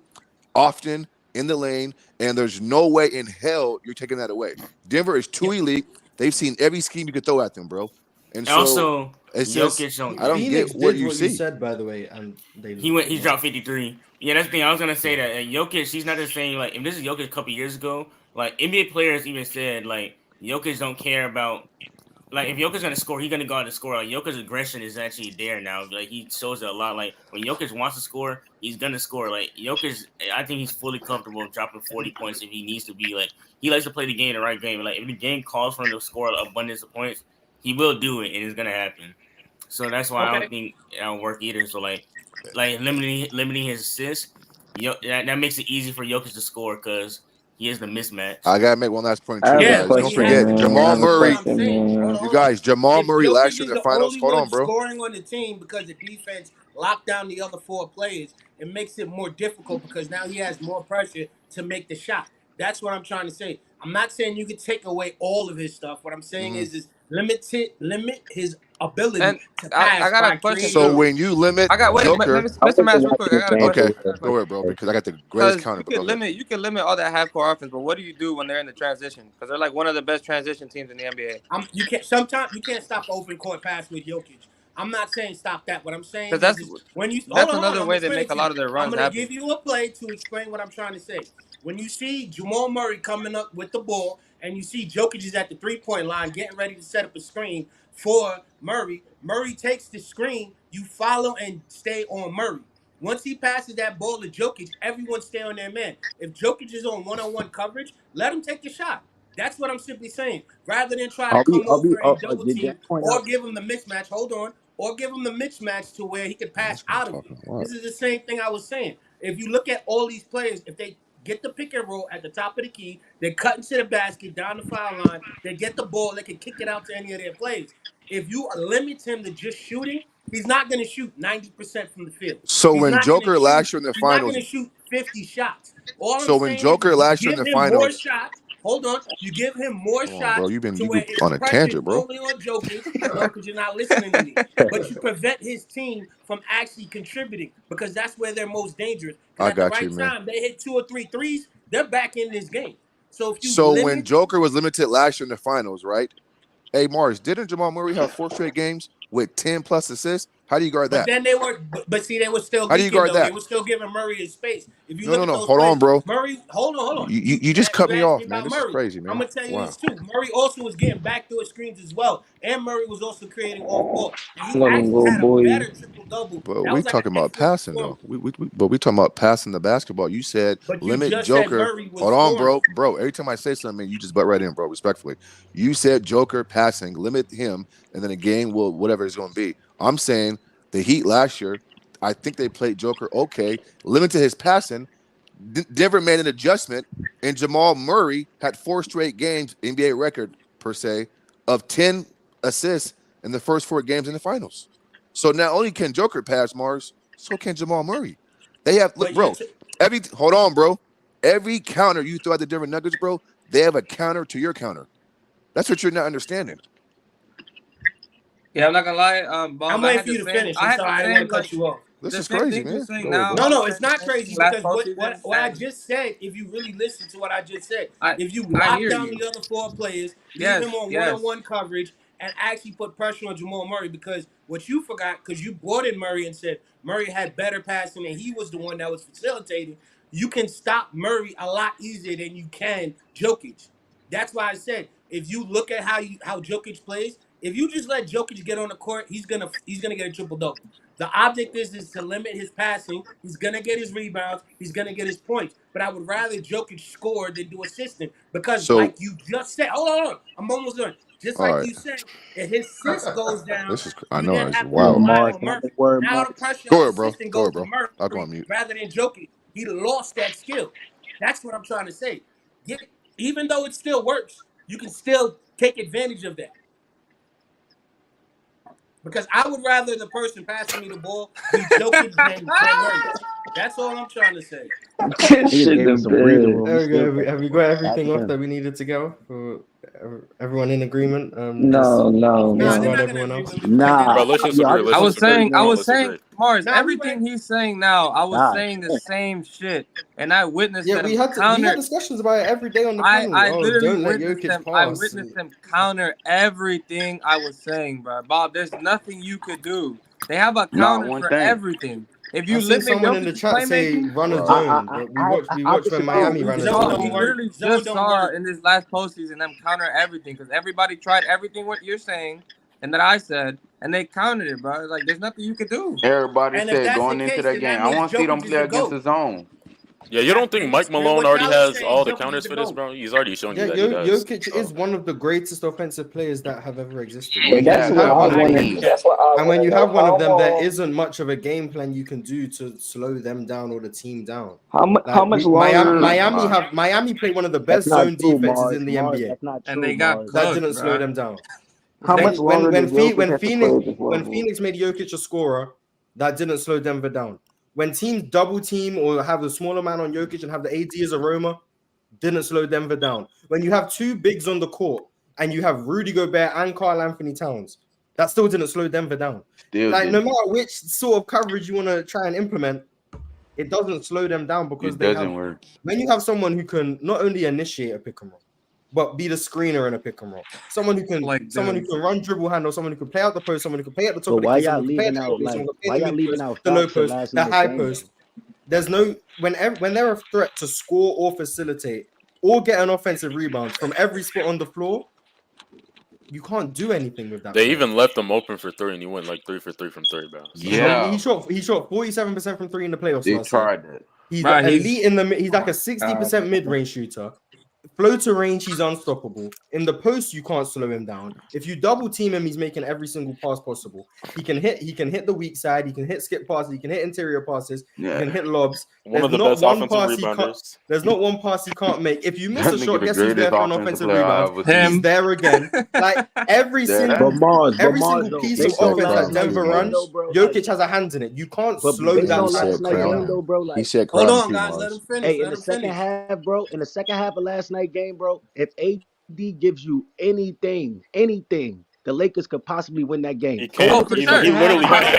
often in the lane, and there's no way in hell you're taking that away. Denver is too elite. They've seen every scheme you could throw at them, bro. And so Also, it's Jokic just I don't get what you see. You said, by the way, and he dropped 53. Yeah, that's the thing. I was gonna say that Jokic, he's not the same. Like if this is Jokic a couple years ago, like NBA players even said like Jokic don't care about. Like if Jokic's gonna score, he's gonna go out and score. Like Jokic's aggression is actually there now. Like he shows it a lot. Like when Jokic wants to score, he's gonna score. Like Jokic, I think he's fully comfortable dropping 40 points if he needs to be. Like he likes to play the game the right game. Like if the game calls for him to score an abundance of points, he will do it, and it's gonna happen. So that's why I don't think it'll work either. So like limiting his assists, that makes it easy for Jokic to score because he is the mismatch. I gotta make one last point too, Yeah, guys. Don't forget Jamal Murray. You guys, Jamal Murray last year in the finals. Hold on, bro. Scoring on the team because the defense locked down the other 4 players. It makes it more difficult because now he has more pressure to make the shot. That's what I'm trying to say. I'm not saying you can take away all of his stuff. What I'm saying is limit his ability to pass. I got a question. So when you limit Joker, Mr. Mass, real quick, I got a question. Okay, go ahead, bro, because I got the greatest counter. You can limit all that half-court offense, but what do you do when they're in the transition? Because they're like one of the best transition teams in the NBA. Sometimes you can't stop open court pass with Jokic. I'm not saying stop that. What I'm saying that's when you another way they make a lot of their runs. I'm going to give you a play to explain what I'm trying to say. When you see Jamal Murray coming up with the ball and you see Jokic is at the 3-point line getting ready to set up a screen for Murray, Murray takes the screen, you follow and stay on Murray. Once he passes that ball to Jokic, everyone stay on their man. If Jokic is on one-on-one coverage, let him take the shot. That's what I'm simply saying. Rather than try to come over and double team or give him the mismatch. Hold on. Or give him the mismatch to where he can pass out of it. This is the same thing I was saying. If you look at all these players, if they get the pick and roll at the top of the key, they cut into the basket, down the foul line, they get the ball, they can kick it out to any of their plays. If you limit him to just shooting, he's not going to shoot 90% from the field. So when Joker last year in the finals, he's not going to shoot 50 shots. All so when Joker last year in the finals, more shots. Hold on, you give him more shots. Bro, you've been where on a tangent, bro. Only on Jokic, because you're not listening to me. But you prevent his team from actually contributing because that's where they're most dangerous. I at got the right you, man. time, they hit 2 or 3 threes, they're back in this game. So if you when Joker was limited last year in the finals, right? Hey, Mars, didn't Jamal Murray have 4 straight games with 10+ assists? How do you guard that? But then they were, but see, they were still. How do you guard that? They were still giving Murray his space. If you no. Hold on, bro. Murray, hold on. You just cut me off, man. This is crazy, man. I'm gonna tell you this too. Murray also was getting backdoor screens as well, and Murray was also creating off ball. And he actually had a better triple double. But we talking about passing though. But we talking about passing the basketball. You said limit Joker. Hold on, bro. Every time I say something, you just butt right in, bro. Respectfully, you said Joker passing, limit him, and then the game will whatever it's going to be. I'm saying the Heat last year, I think they played Joker okay, limited his passing. Denver made an adjustment, and Jamal Murray had 4 straight games, NBA record per se, of 10 assists in the first 4 games in the finals. So not only can Joker pass, Mars, so can Jamal Murray. They have bro. Hold on, bro. Every counter you throw at the Denver Nuggets, bro, they have a counter to your counter. That's what you're not understanding. Yeah, I'm not gonna lie. I'm waiting for you to finish. I'm sorry, I didn't want to cut you off. This is crazy, man. No, it's not crazy because what I just said, if you really listen to what I just said, if you lock down the other 4 players, leave them on one-on-one coverage, and actually put pressure on Jamal Murray, because what you forgot, because you brought in Murray and said Murray had better passing and he was the one that was facilitating. You can stop Murray a lot easier than you can Jokic. That's why I said if you look at how Jokic plays, if you just let Jokic get on the court, he's gonna get a triple double. The object is to limit his passing. He's gonna get his rebounds. He's gonna get his points. But I would rather Jokic score than do assisting, because, like you just said, hold on, I'm almost done. Just like you said, if his assist goes down, I you know then it's have to wild. rely on Murray. Now the pressure Go of ahead, bro. assisting Go goes ahead, bro. to Murray I'll go on mute. rather than Jokic. He lost that skill. That's what I'm trying to say. Even though it still works, you can still take advantage of that. Because I would rather the person passing me the ball be Jokic than Murray. That's all I'm trying to say. There we go. Have we got everything off that we needed to go? For everyone in agreement? No. Bro, let's just agree. I was saying, Mars, Nah, everything he's saying now, I was saying the same shit, and I witnessed them we had discussions about it every day on the panel. I literally don't let witnessed Jokic them. pass. I witnessed them counter everything I was saying, bro. Bob, there's nothing you could do. They have a counter for everything. If you limit someone in the chat say run a zone, but we watched when Miami ran a zone. We literally just saw in this last postseason them counter everything, because everybody tried everything what you're saying and that I said, and they countered it, bro. Like, there's nothing you could do. Everybody said going into that game, I want to see them play against the zone. Yeah, you don't think Mike Malone already has all the counters for this, bro? He's already shown you that he does. Jokic is one of the greatest offensive players that have ever existed. And when you have one of them, there isn't much of a game plan you can do to slow them down or the team down. How much longer? Miami played one of the best zone defenses in the NBA, and they got that didn't slow them down. How much longer? When Phoenix made Jokic a scorer, that didn't slow Denver down. When teams double team or have the smaller man on Jokic and have the AD as a roamer, didn't slow Denver down. When you have two bigs on the court and you have Rudy Gobert and Karl Anthony Towns, that still didn't slow Denver down. No matter which sort of coverage you want to try and implement, it doesn't slow them down, because work. When you have someone who can not only initiate a pick and roll, but be the screener in a pick and roll. Someone who can run dribble handle, someone who can play out the post, someone who can play at the top of the key, y'all leaving out the low post, the high post. There's no when they're a threat to score or facilitate or get an offensive rebound from every spot on the floor, you can't do anything with that. They even left them open for three, and he went like 3 for 3 from 3, bro. Yeah, he shot 47% from 3 in the playoffs. They tried that. He's elite in the. He's like a 60% mid-range shooter. Floater range, he's unstoppable. In the post, you can't slow him down. If you double team him, he's making every single pass possible. He can hit the weak side. He can hit skip passes. He can hit interior passes. He can hit lobs. One of the best offensive rebounders. There's not one pass he can't make. If you miss a shot, guess who's there for an offensive rebound? He's there again. Like every single piece of offense that Denver runs, Jokic has a hand in it. You can't slow down. He said, "Hold on, guys, let him finish." Hey, in the second half, bro. In the second half of last night game, bro. If AD gives you anything, the Lakers could possibly win that game. He can't. He literally can't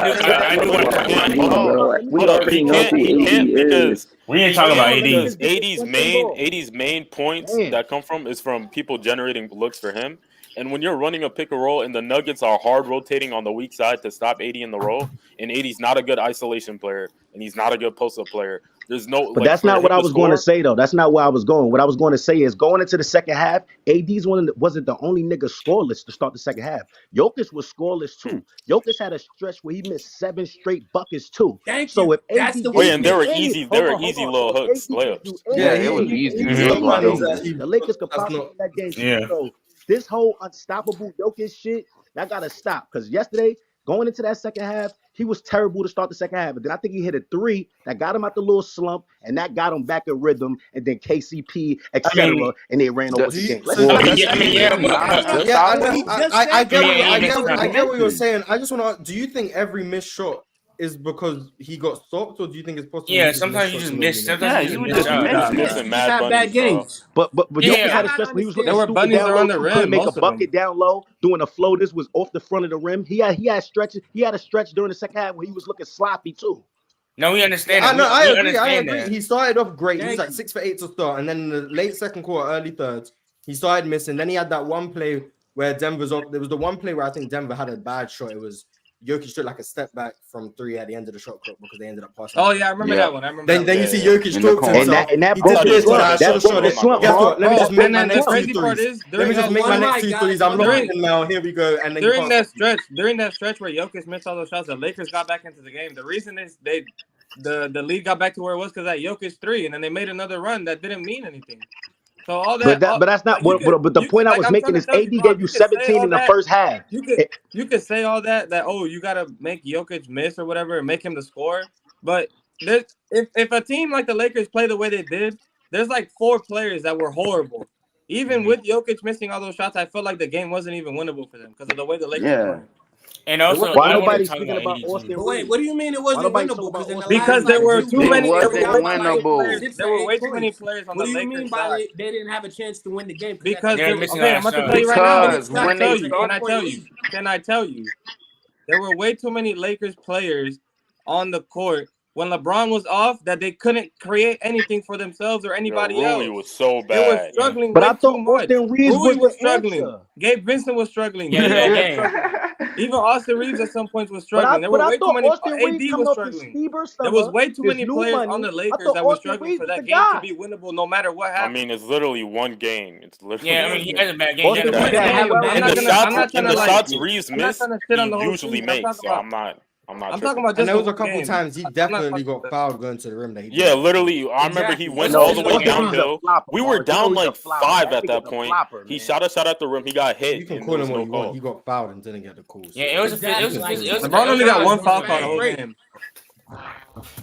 because we ain't talking about AD. AD's main points that come from is from people generating looks for him. And when you're running a pick and roll and the Nuggets are hard rotating on the weak side to stop AD in the roll, and AD's not a good isolation player and he's not a good post-up player. There's no. But that's not what I was going to say, though. That's not where I was going. What I was going to say is going into the second half, AD's wasn't the only nigga scoreless to start the second half. Jokic was scoreless too. Jokic had a stretch where he missed 7 straight buckets too. So if AD and they were easy little hooks, layups. Yeah, it was easy. The Lakers could probably win that game. Yeah. So this whole unstoppable Jokic shit, that gotta stop. Because yesterday, going into that second half, he was terrible to start the second half. But then I think he hit a 3 that got him out the little slump, and that got him back in rhythm. And then KCP, etc., and they ran over the game. I get what you're saying. I just want to. Do you think every missed shot is because he got stopped, or do you think it's possible? Yeah, sometimes you just miss. Sometimes you just missing mad bad games. But Jokic had a stretch when he was looking stupid down low, couldn't make a bucket down low, doing a floaters was off the front of the rim. He had stretches. He had a stretch during the second half where he was looking sloppy too. No, we understand. I agree. He started off great. He was like 6 for 8 to start, and then in the late second quarter, early thirds, he started missing. Then he had that one play where Denver's on. There was the one play where I think Denver had a bad shot. It was Jokic took like a step back from 3 at the end of the shot clock because they ended up passing. Oh yeah, I remember that one. I remember. Then you see Jokic talk to himself. And that he did this. I should have shot it. Guess what? Let me just make my next 2 threes. Let me just make my next 2 threes. I'm looking now. Here we go. And then during that stretch where Jokic missed all those shots, the Lakers got back into the game. The reason is the lead got back to where it was because that Jokic 3, and then they made another run that didn't mean anything. So all that, but that's not. But the point I was making is AD gave you 17 in the first half. You could say all that you gotta make Jokic miss or whatever and make him the scorer. But if a team like the Lakers play the way they did, there's like 4 players that were horrible. Even with Jokic missing all those shots, I felt like the game wasn't even winnable for them because of the way the Lakers were. And also, why nobody's speaking about Austin? Wait, what do you mean it wasn't winnable? Because there were too many. There were way too many players on the Lakers. What do you mean by they didn't have a chance to win the game? Because I'm about to tell you right now. Can I tell you? There were way too many Lakers players on the court when LeBron was off that they couldn't create anything for themselves or anybody else. Rui was so bad. They were struggling. But I thought Austin Reeves was struggling. Gabe Vincent was struggling. Even Austin Reeves at some points was struggling. There were way too many. AD was struggling. There was way too many players on the Lakers that were struggling for that game to be winnable, no matter what happened. I mean, it's literally one game. It's literally. Yeah, I mean, he had a bad game. And the shots Reeves missed, he usually makes. So I'm not. I'm talking about just. And there was a couple times he definitely got fouled going to the rim. That he literally. I remember he went all the way downhill. We were down like 5 at that point. He shot a shot at the rim. He got hit. You can call him what you want. He got fouled and didn't get the calls. Yeah, it was. LeBron only got 1 foul call the whole game.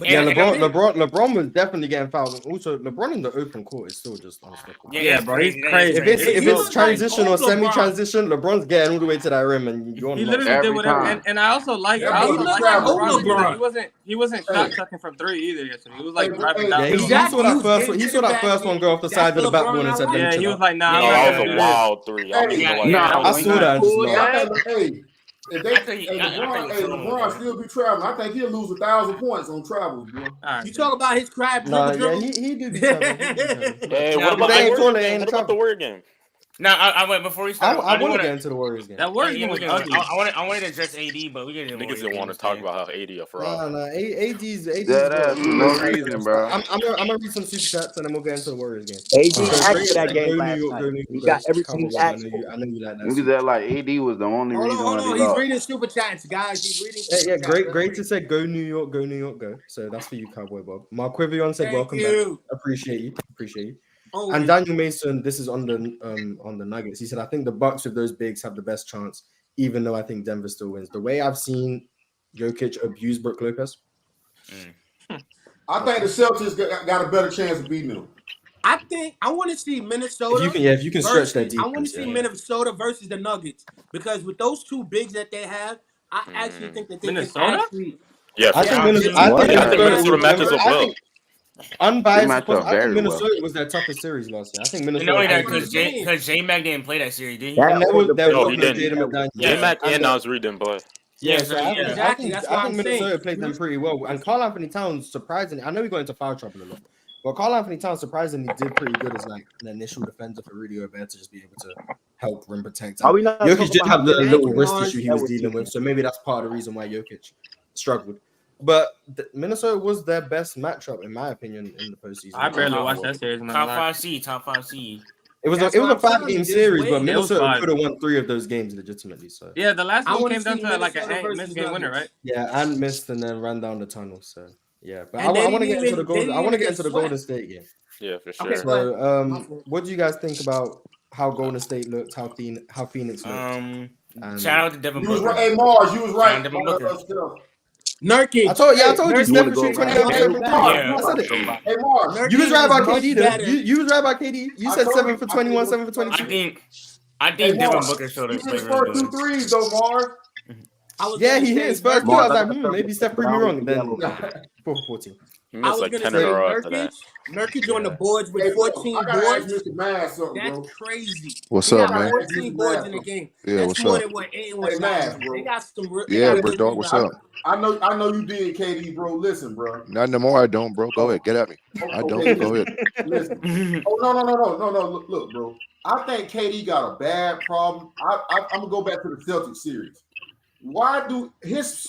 Yeah, LeBron was definitely getting fouled. Also, LeBron in the open court is still just unstoppable. Yeah, bro, he's crazy. If it's transition or semi-transition, LeBron's getting all the way to that rim, and you're he literally did whatever. And I also like LeBron. He wasn't shot chucking from 3 either yesterday. He was like driving down. Yeah, he saw that first one go off the side of the backboard and said, "Yeah." He was like, "Nah, that was a wild 3." I saw that. If LeBron still be traveling, I think he'll lose 1,000 points on travels, bro. You talk about his crab dribble. He do be traveling. Hey, what about the Warrior game? Now, I went before we started. I want to get into the Warriors game. That Warriors game was ugly. I wanted to address AD, but we get niggas didn't want to talk about how AD a fraud. No, AD's no reason, bro. I'm gonna read some super chats and then we'll get into the Warriors game. AD asked for that game last night. He got everything he asked for. I know you like that. Niggas that like AD was the only reason why they lost. He's reading super chats, guys. He's reading. Yeah, great to say go New York, go. So that's for you, Cowboy Bob. Marquivion said welcome back. Appreciate you. And Daniel Mason, this is on the Nuggets. He said, I think the Bucks with those bigs have the best chance, even though I think Denver still wins. The way I've seen Jokic abuse Brook Lopez. I think the Celtics got a better chance of beating them. I want to see Minnesota. If you can stretch that defense. I want to see Minnesota versus the Nuggets because with those 2 bigs that they have, I actually think that they Minnesota. Yeah, I think Minnesota matches up well. Unbiased, I think Minnesota was their toughest series last year. I think Minnesota. Because J-Mac didn't play that series, did he? No, he didn't. J-Mac and Nasri didn't play. I think Minnesota played them pretty well. And Karl Anthony Towns, surprisingly, I know he got into foul trouble a lot, but Karl Anthony Towns surprisingly did pretty good as like an initial defender for Rudy Gobert to just be able to help rim protect. Jokic did have the little wrist issue he was dealing with, so maybe that's part of the reason why Jokic struggled. But Minnesota was their best matchup, in my opinion, in the postseason. I barely watched that series. Top 5 seed. It was a 5-game series, but Minnesota could have won 3 of those games legitimately. So yeah, the last one came down to like a missed game winner, right? Yeah, and missed and then ran down the tunnel. So yeah, but I want to get into the Golden. I want to get into the Golden State game. Yeah, for sure. So, what do you guys think about how Golden State looked? How Phoenix looked? Shout out to Devin Booker. Hey Mars, you was right. Nurkic. I told you Steph was shooting 27. I said it. Hey Mars, you was right about KD though. You was right about KD. You said 7 for 21, 7 for 22. I think Devin Booker showed us. He hit his first 2 threes though, Mars. Yeah, he hit his first 2. I was like, maybe Steph proved me wrong. Then 4 for 14. I was going like to 10 in say a row after that. Nurkic on the boards with Hey, bro, 14 I gotta ask boards. Mr. Maz something, That's bro. crazy. What's He up, got man? 14 boards in the game. Yeah, That's what's more up? than what Ayton Hey, was last Maz, night. bro. They got some. They Yeah, got bro, good dog, what's rebounds. up? I know you did, KD, bro. Listen, bro. Not no more. I don't, bro. Go ahead, get at me. I don't. Okay, Go ahead. listen. Oh no. Look, bro. I think KD got a bad problem. I'm gonna go back to the Celtics series. Why do his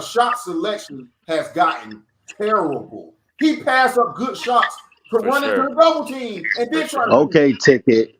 shot selection has gotten terrible? He passed up good shots to run into the double team and then try to. Okay, Ticket.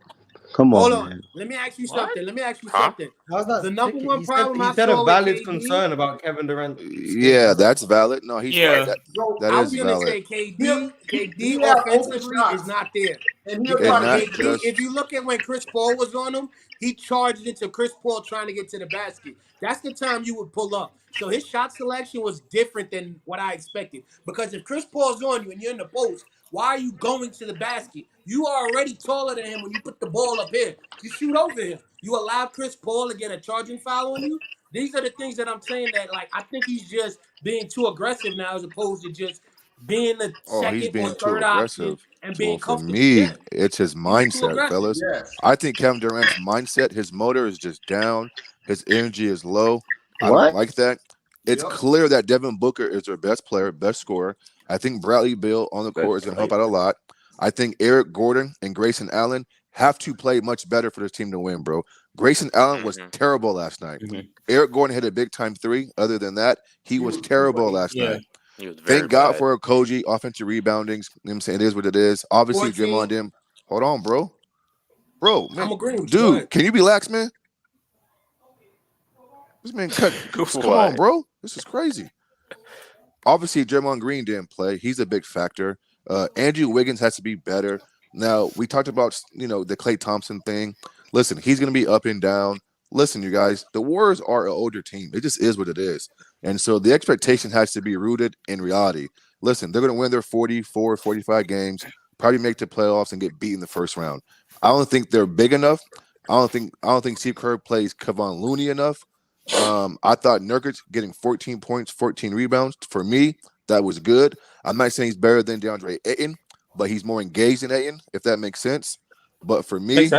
Come Hold on, on. man. Let me ask you What? something. Let me ask you Huh? something. How's that The number ticket? one problem I He said a saw with valid KD. concern about Kevin Durant. Yeah, that's valid. No, he's right. Bro, That I is was gonna valid. say KD he have open offensively is shots, not there. and he'll Because try to not get KD, just- if you look at when Chris Paul was on him, he charged into Chris Paul trying to get to the basket. That's the time you would pull up. So his shot selection was different than what I expected. Because if Chris Paul's on you and you're in the post, why are you going to the basket? You are already taller than him when you put the ball up here. You shoot over him. You allow Chris Paul to get a charging foul on you. These are the things that I'm saying that, like, I think he's just being too aggressive now as opposed to just being the Oh, he's second or being too third option aggressive. and Well, being for comfortable. me, Yeah, it's his he's too mindset, aggressive. fellas. Yes. I think Kevin Durant's mindset, his motor is just down. His energy is low. I What? don't like that. It's Yep. clear that Devin Booker is their best player, best scorer. I think Bradley Beal on the court is going to help out a lot. I think Eric Gordon and Grayson Allen have to play much better for this team to win, bro. Grayson Allen was terrible last night. Eric Gordon hit a big time three. Other than that, he was terrible last night. He was very Thank God bad. for a Koji offensive reboundings. You know what I'm saying? It is what it is. Obviously, 14. Draymond Dim. Hold on, bro. Bro, man. I'm agreeing with you. Go Dude, ahead. can you be lax, man? This man cut. Come on, bro. This is crazy. Obviously, Draymond Green didn't play. He's a big factor. Andrew Wiggins has to be better. Now, we talked about, the Klay Thompson thing. Listen, he's going to be up and down. Listen, you guys, the Warriors are an older team. It just is what it is. And so the expectation has to be rooted in reality. Listen, they're going to win their 44, 45 games, probably make the playoffs and get beat in the first round. I don't think they're big enough. I don't think Steve Kerr plays Kevon Looney enough. I thought Nurkic getting 14 points, 14 rebounds. For me, that was good. I'm not saying he's better than DeAndre Ayton, but he's more engaged than Ayton, if that makes sense. But for me, Makes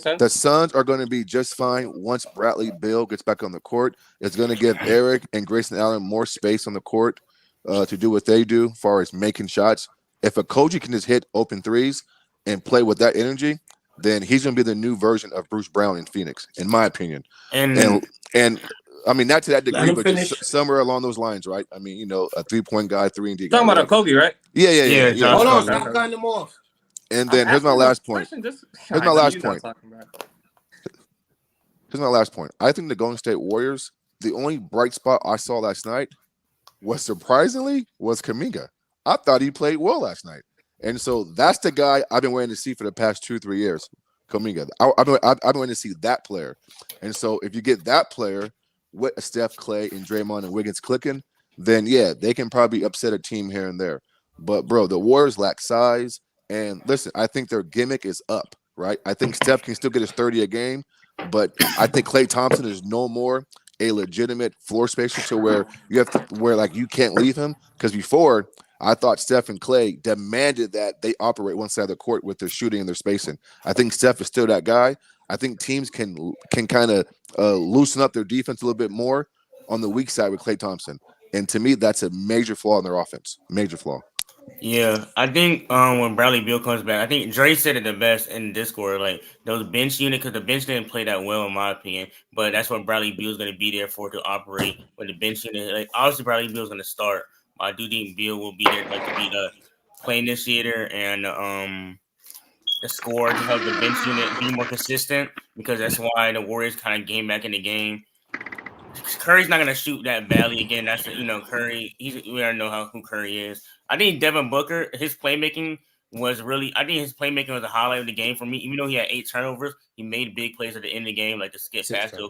sense. the Suns are going to be just fine once Bradley Beal gets back on the court. It's going to give Eric and Grayson Allen more space on the court to do what they do as far as making shots. If a Koji can just hit open threes and play with that energy, then he's going to be the new version of Bruce Brown in Phoenix, in my opinion. And I mean, not to that degree, but just somewhere along those lines, right? I mean, a 3-point guy, 3-and-D guy. Talking about a Kobe, right? Yeah. Hold on, stop cutting them off. And then here's my last point. Here's my last point. I think the Golden State Warriors, the only bright spot I saw last night was Kuminga. I thought he played well last night. And so that's the guy I've been waiting to see for the past 2-3 years, Kuminga. I've been waiting to see that player. And so if you get that player with Steph, Klay, and Draymond and Wiggins clicking, then, yeah, they can probably upset a team here and there. But, bro, the Warriors lack size. And listen, I think their gimmick is up, right? I think Steph can still get his 30 a game, but I think Klay Thompson is no more a legitimate floor spacer to where you can't leave him. Because before, I thought Steph and Klay demanded that they operate one side of the court with their shooting and their spacing. I think Steph is still that guy. I think teams can kind of loosen up their defense a little bit more on the weak side with Klay Thompson. And to me, that's a major flaw in their offense. Major flaw. Yeah, I think when Bradley Beal comes back, I think Dre said it the best in Discord. Like those bench unit, because the bench didn't play that well in my opinion. But that's what Bradley Beal's going to be there for, to operate with the bench unit. Like obviously Bradley Beal's going to start. But I do think Beal will be there to be the play initiator and the scorer to help the bench unit be more consistent. Because that's why the Warriors kind of came back in the game. Curry's not gonna shoot that badly again. That's Curry. We already know who Curry is. I think Devin Booker, his playmaking was really. I think his playmaking was a highlight of the game for me. Even though he had 8 turnovers, he made big plays at the end of the game, like the skip pass to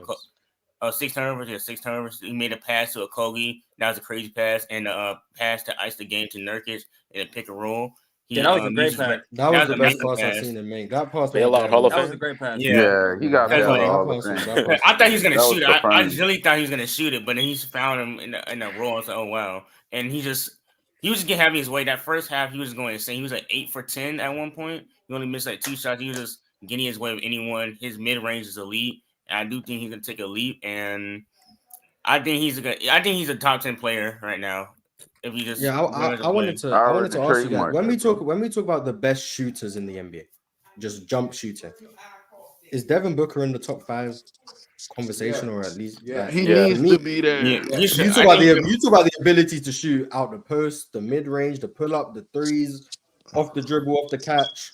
6 turnovers. Yeah, 6 turnovers. He made a pass to Okogie. That was a crazy pass, and a pass to ice the game to Nurkic in a pick and roll. That was a great pass. That was the best pass I've seen him make. That pass Bailout Hall of Fame. That was a great pass. Yeah, he got bailout Hall of Fame. I thought he was gonna shoot it. I surprising. really thought he was gonna shoot it, but then he found him in the roll. I was like, oh wow! And he just he was just getting having his way. That first half, he was going insane. He was like 8 for 10 at one point. He only missed like 2 shots. He was just getting his way with anyone. His mid range is elite, and I do think he can take a leap. And I think he's a top 10 player right now. If he just I wanted to ask you guys when we talk about the best shooters in the NBA, just jump shooting. Is Devin Booker in the top 5 conversation, or at least he needs to be there? You talk about the ability to shoot out the post, the mid range, the pull up, the threes, off the dribble, off the catch.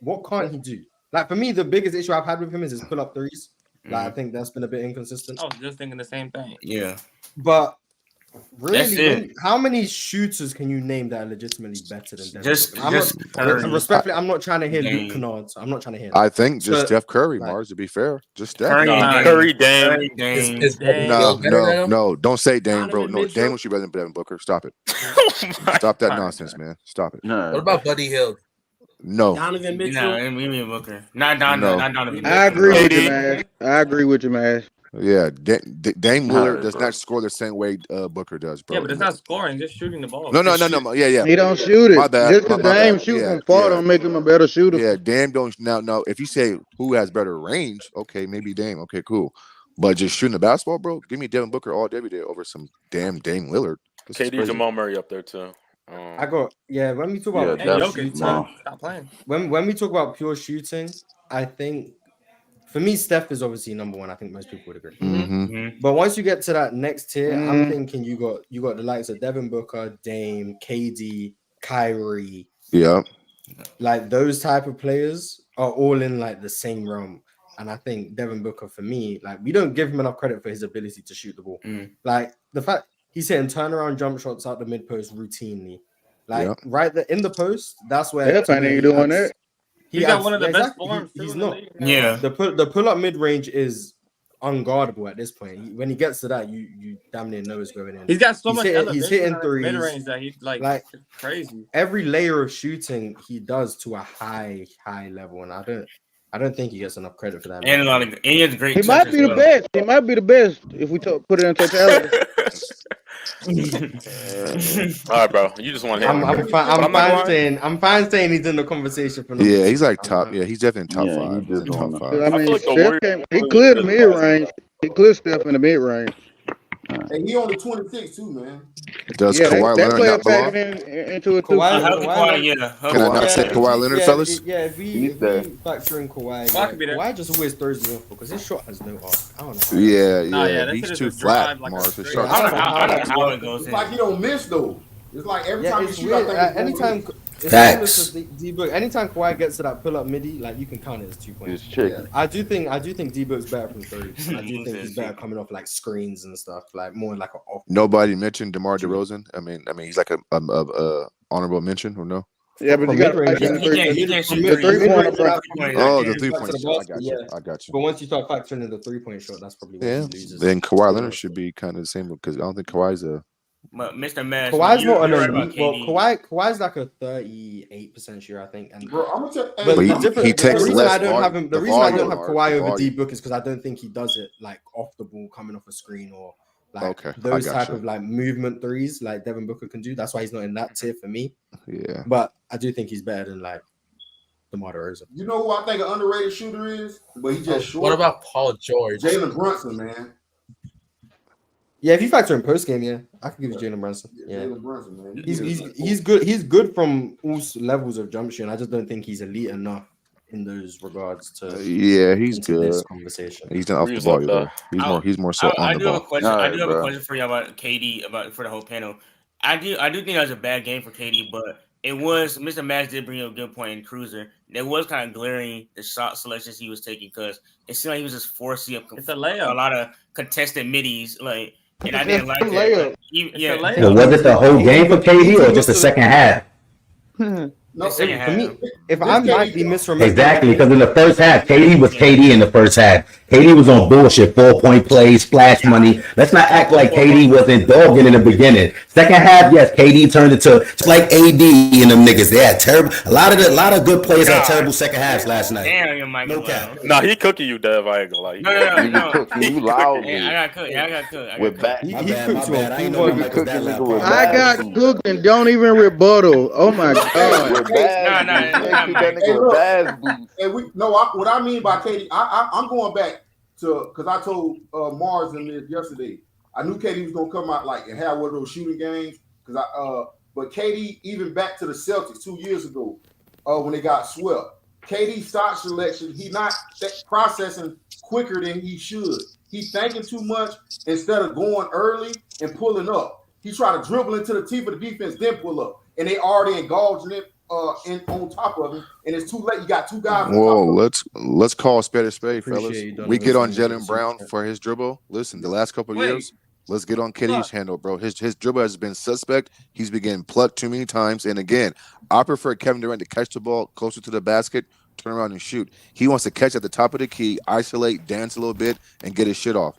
What can't he do? Like for me, the biggest issue I've had with him is his pull up threes. Like I think that's been a bit inconsistent. I was just thinking the same thing. Yeah, but really, how many shooters can you name that are legitimately better than Devin Booker? I'm not trying to hear Luke Kennard. I'm not trying to hear that. I think just Steph Curry, Mars, to be fair. Just Steph. Curry, Dame. No. Don't say Dame, bro. No, Dame should be better than Devin Booker. Stop it. Stop that nonsense, man. Stop it. What about Buddy Hield? No. Donovan Mitchell? No, me and Booker. Not Donovan. I agree with you, man. Yeah, Dame Lillard does not score the same way Booker does, bro. Yeah, but it's not scoring, just shooting the ball. No. Yeah. He don't shoot it. My bad. Just because Dame shooting from far don't make him a better shooter. Yeah, Dame don't. Now, if you say who has better range, okay, maybe Dame. Okay, cool. But just shooting the basketball, bro, give me Devin Booker all day, every day over some damn Dame Lillard. KD, Jamal Murray up there too. When we talk about shooting, stop playing. When we talk about pure shooting, I think for me, Steph is obviously number 1. I think most people would agree. Mm-hmm. But once you get to that next tier, I'm thinking you got the likes of Devin Booker, Dame, KD, Kyrie. Yeah. Like those type of players are all in like the same realm. And I think Devin Booker, for me, like we don't give him enough credit for his ability to shoot the ball. Like the fact he's hitting turnaround jump shots out the mid post routinely. Like right there in the post, that's where ain't doing that. He's got one of the best forms. He's not. Yeah. The pull up mid range is unguardable at this point. When he gets to that, you damn near know it's going in. He's got so much elevation. He's hitting threes. Mid range that he's like crazy. Every layer of shooting he does to a high level, and I don't think he gets enough credit for that. And he has great. He might be the best. He might be the best if we put it in totality. All right, bro. You just want to. I'm fine saying he's in the conversation for. Yeah, he's like top. Yeah, he's definitely top 5. He's top 5. I mean, Steph he cleared the mid range. He cleared Steph in the mid range. And he only 26 too, man. Does Kawhi Leonard not belong? Into it too. Can I not say Kawhi Leonard, fellas? Yeah, if we factor in Kawhi, Kawhi just always throws me off because his shot has no arc. I don't know. Yeah, he's too flat. Mars, his shot. It's like he don't miss though. It's like every time you shoot, anytime. Facts. Anytime Kawhi gets to that pull up midi, like you can count it as 2 points. I do think D-Book's better from 3. I do think he's better coming off like screens and stuff, like more like an off. Nobody mentioned DeMar DeRozan. I mean, he's like a honorable mention or no? Yeah, but you got the 3-point shot. Oh, the 3-point shot. I got you. But once you start factoring in the 3-point shot, that's probably what he loses. Then Kawhi Leonard should be kind of the same because I don't think Kawhi's a. But Mr. Mash, Kawhi's not an elite. Well, Kawhi's like a 38% share, I think. And bro, I'm gonna tell but he takes less. The reason I don't have Kawhi over D-Book is because I don't think he does it like off the ball, coming off a screen or like those type of like movement threes like Devin Booker can do. That's why he's not in that tier for me. Yeah, but I do think he's better than like DeMar DeRozan. You know who I think an underrated shooter is, but he just short. What about Paul George? Jalen Brunson, man. Yeah, if you factor in post game, yeah, I could give you Jalen Brunson. Yeah, Jalen Brunson, man. He's good. He's good from all levels of jump shooting. I just don't think he's elite enough in those regards to. Yeah, he's good. This conversation. He's not off the ball either. He's more so on the ball. I do have a question for you about KD for the whole panel. I do think that was a bad game for KD, but it was Mr. Max did bring up a good point in Cruiser. It was kind of glaring the shot selections he was taking because it seemed like he was just forcing up a lot of contested middies, like. And I didn't like that. Was it the whole game for KD or just the second half? No, No, for me, if I might be misremembering. Exactly, because in the first half, KD was KD in the first half. KD was on bullshit, 4-point plays, splash money. Let's not act like KD wasn't dogging in the beginning. Second half, yes, KD turned into like AD and them niggas. They had terrible. A lot of good players had terrible second halves last night. Damn, your mic. No cap. Nah, he cooking you, Dev. I ain't gonna lie. No. Cooking you loud. I got cooked. With back. My bad. I ain't know my mic was that loud. I got cooked and don't even rebuttal. Oh my god. With bad boots. What I mean by KD, I'm going back to because I told Mars in this yesterday. I knew KD was gonna come out like and have one of those shooting games but KD even back to the Celtics 2 years ago when they got swept. KD shot selection, he not processing quicker than he should. He thinking too much instead of going early and pulling up. He try to dribble into the teeth of the defense, then pull up, and they already engulfing it on top of him, and it's too late. You got two guys. Whoa, let's call a spade, fellas. We get on Jaylen Brown for his dribble. Listen, the last couple of years, let's get on KD's handle, bro. His dribble has been suspect. He's been getting plucked too many times, and again, I prefer Kevin Durant to catch the ball closer to the basket, turn around and shoot. He wants to catch at the top of the key, isolate, dance a little bit, and get his shit off.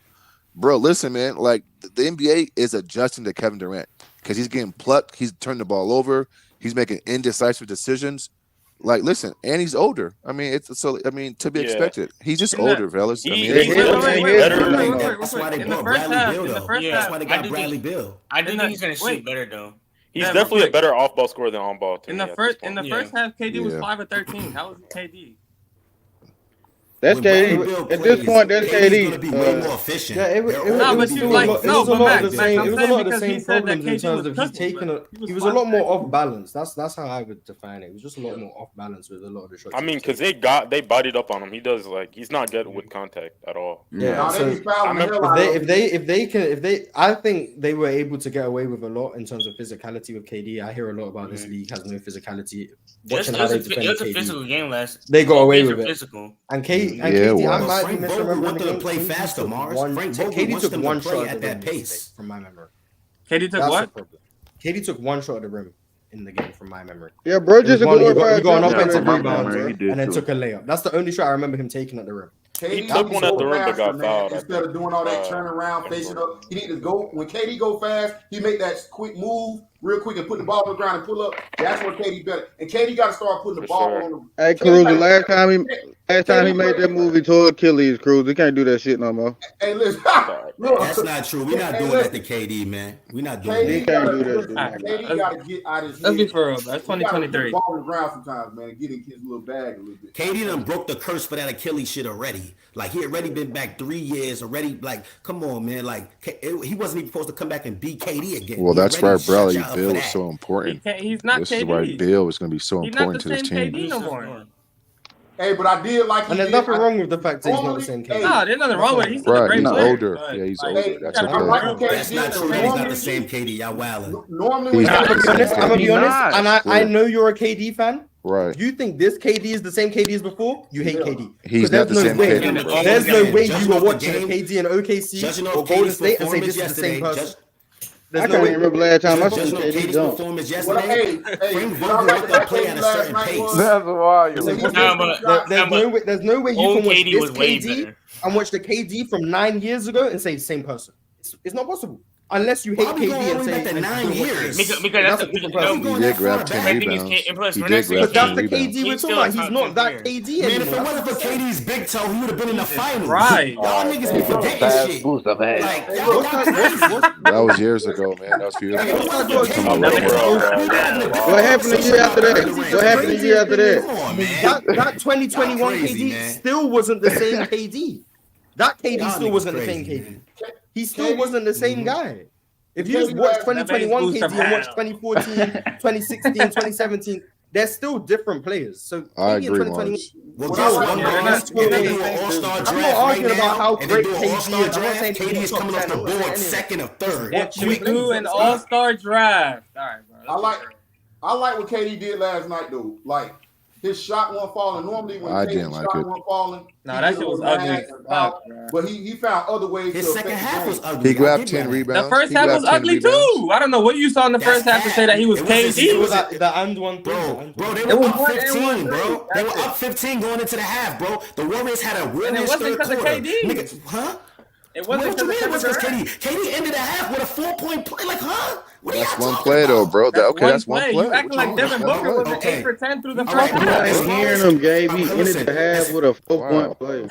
Bro, listen, man. Like the NBA is adjusting to Kevin Durant because he's getting plucked. He's turning the ball over. He's making indecisive decisions. Like, listen, and he's older. I mean, to be expected. He's just older, fellas. That's why they brought Bradley Beal, though. That's why they got Bradley Beal. I do think he's gonna shoot better, though. He's definitely a better off-ball scorer than on-ball. In the first half, KD was 5 of 13. How was KD? That's KD. At this point, that's KD. He's gonna be way more efficient. Yeah, it was a lot of the same problems in terms of he was a lot more off balance. That's how I would define it. It was just a lot more off balance with a lot of the shots. I mean, because they bodied up on him. He does he's not good with contact at all. Yeah. I think they were able to get away with a lot in terms of physicality with KD. I hear a lot about this league has no physicality. Watching how they defend KD. A physical game last. They got away with it. And KD, I might be misremembering the play faster, Mars. KD took one shot at that pace, from my memory. KD took what? KD took one shot at the rim in the game, from my memory. Yeah, bro, just he got an offensive rebound and then took a layup. That's the only shot I remember him taking at the rim. He took one at the rim but got fouled. Instead of doing all that turning around, facing up, he need to go. When KD go fast, he make that quick move real quick and put the ball on the ground and pull up. That's what KD better. And KD got to start putting the ball on the. Hey, Cruz, the last time he made that move, he tore Achilles. Cruz, he can't do that shit no more. Hey, listen, that's not true. We're not doing that to KD, man. We're not doing that. He can't do that. KD got to get out of his. Let's be for real. That's 2023. Ball on the ground sometimes, man. Get in his little bag a little bit. KD done broke the curse for that Achilles shit already. Like he already been back 3 years already. Like, come on, man. Like he wasn't even supposed to come back and beat KD again. Well, that's why Bradley Beal is so important. He's not this KD. Is why Beal is going to be so important to this team. KD no more. Hey, but I did like. And there's nothing wrong with the fact that he's not the same KD. No, there's nothing wrong with it. He's right. a great He's player. older. Yeah, he's older. That's okay. That's not true. He's not the same KD. Y'all wildin'. Normally, I'm gonna be honest, and I know you're a KD fan. Right. You think this KD is the same KD as before? You hate KD. He's not the same KD. There's no way you were watching a KD in OKC or Golden State and say this is the same person. I can't remember last time I seen KD dunk. Performance yesterday. Frank Vogel to play at a certain pace. That's why There's no way you can watch this KD and watch the KD from 9 years ago and say same person. It's not possible. Unless you hate KD and say 9 years. Because that's a different person. He did grab 10 rebounds. But that's the KD we're talking about. He's not that KD anymore. Man, if it wasn't for KD's big toe, he would have been in the finals. Right. Y'all niggas be forgetting shit. That was years ago, man. That was a few years ago. What happened the year after that? Come on, man. That 2021 KD still wasn't the same KD. That KD still wasn't the same KD. He still wasn't the same guy. If you just watch 2021 KD and watch 2014, 2016, 2017, they're still different players. So I agree. I'm not arguing about how great KD is. I'm not saying KD is coming off the board second or third. We do an all-star draft. All right, bro. I like what KD did last night, though. Like his shot wasn't falling. Normally, when I KD didn't like shot it. wasn't falling, Nah, that shit was ugly as fuck, but he found other ways His to second affect half the was game. ugly. He grabbed 10 rebounds. The first He half grabbed was 10 ugly rebounds. too. I don't know what you saw in the first half to say that he was KD. It was the and one thing. Bro, they It were was up 1 and 1 15, bro. They were up 15 going into the half, bro. The Warriors had a And it Warriors wasn't third because of quarter. KD. Nigga, huh? It What wasn't you mean it was because because of KD? KD ended the half with a 4-point play. Like, huh? What are That's y'all one talking play, though, about? bro. That's That's one play. You acting like Devin Booker was an 8 for 10 through the All first right, half. I ain't hearing him, Gabe. He ended the half with a 4-point play.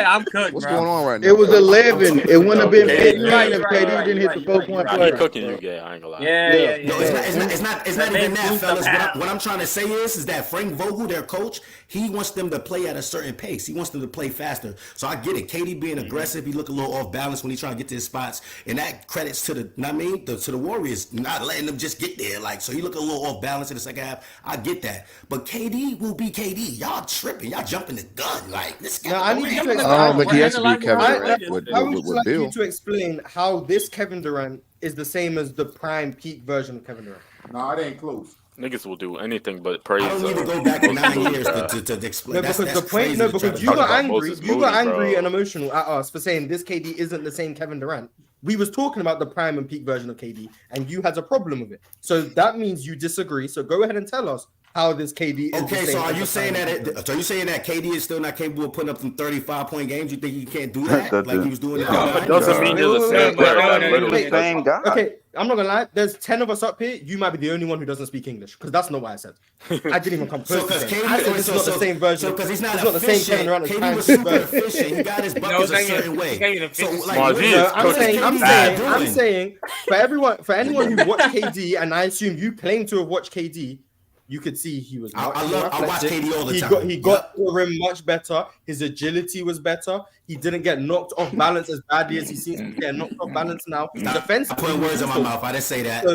I'm cooked, What's bro. going on right now? It was 11. It wouldn't have been Yeah, 15 yeah, if KD didn't hit the 4-point Nah, play. he cooking you, gay. I ain't gonna lie. Yeah. No, it's not even that, fellas. half. What I'm trying to say is that Frank Vogel, their coach, he wants them to play at a certain pace. He wants them to play faster. So I get it. KD being aggressive, he look a little off balance when he trying to get to his spots, and that credits to the Warriors not letting them just get there. Like, so he look a little off balance in the second half. I get that, but KD will be KD. Y'all tripping. Y'all jumping the gun. Like this guy. No, I need you to But he has to be Kevin Durant I would with like Bill. you to explain how this Kevin Durant is the same as the prime peak version of Kevin Durant. No, it ain't close. Niggas will do anything but praise. I don't need to go back 9 years to explain. No, because that's the point, crazy no, to try because to you talk got about. angry, Moses you got Moody, angry bro. and emotional at us for saying this KD isn't the same Kevin Durant. We was talking about the prime and peak version of KD, and you had a problem with it. So that means you disagree. So go ahead and tell us how this KD is. Okay, the same so are as you the saying prime and that? peak version? So you saying that KD is still not capable of putting up some 35-point games? You think he can't do that like he was doing? No, it doesn't mean you're the same player. That literally Same guy. Okay, I'm not gonna lie. There's 10 of us up here. You might be the only one who doesn't speak English, because that's not what I said. I didn't even come close to saying. I said this is not the same version. So because he's not it's not the same Kevin Durant as KD prime was peak super version. efficient. He got his buckets a certain way. So like, I'm saying for anyone who watched KD, and I assume you claim to have watched KD, you could see he was. I watch KD all the time. He got to the rim much better. His agility was better. He didn't get knocked off balance as badly as he seems to be getting knocked off balance now. Defensively, putting words in my mouth. I didn't say that.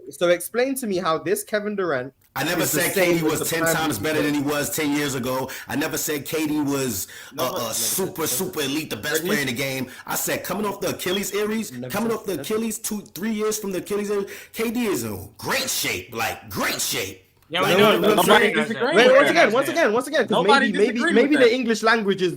So explain to me how this Kevin Durant. I never said KD was 10 times better than he was 10 years ago. I never said KD was super elite, the best player in the game. I said coming off the Achilles Aries, 2-3 years from the Achilles Aries, KD is in great shape, great shape. Yeah, we know. Once again, because maybe the English language is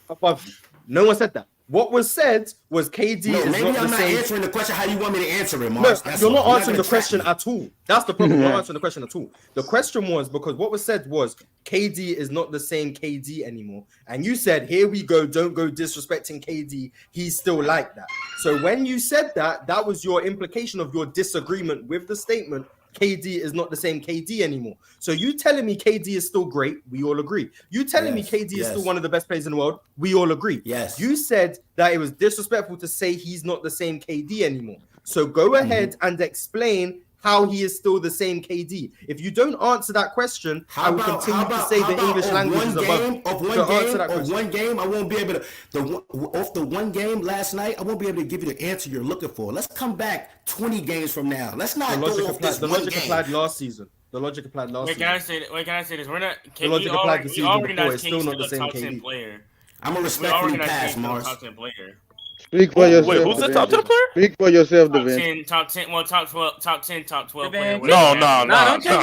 above you. No one said that. What was said was KD is maybe not the I'm not same. answering the question how you want me to answer it, Mars. No, you're not answering the question at all. That's the problem. You're not answering the question at all. The question was because what was said was KD is not the same KD anymore. And you said, here we go, don't go disrespecting KD. He's still like that. So when you said that, that was your implication of your disagreement with the statement KD is not the same KD anymore. So you telling me KD is still great, we all agree. You telling me KD is still one of the best players in the world, we all agree. Yes. You said that it was disrespectful to say he's not the same KD anymore. So go ahead and explain how he is still the same KD. If you don't answer that question, I will continue to say the English language is above. One game, I won't be able to. Off the one game last night, I won't be able to give you the answer you're looking for. Let's come back 20 games from now. Let's not go off this one game. The logic applied last season. The logic applied last season. Wait, can I say this? We're not. The logic applied the season before. It's still not the same KD. Player. I'm a respectful pass, Mars. Speak for yourself. Wait, who's the top 10 player? Speak for yourself, Top Devin. 10, top 10, well, top 12, top 10, top 12 player. No. I'm saying,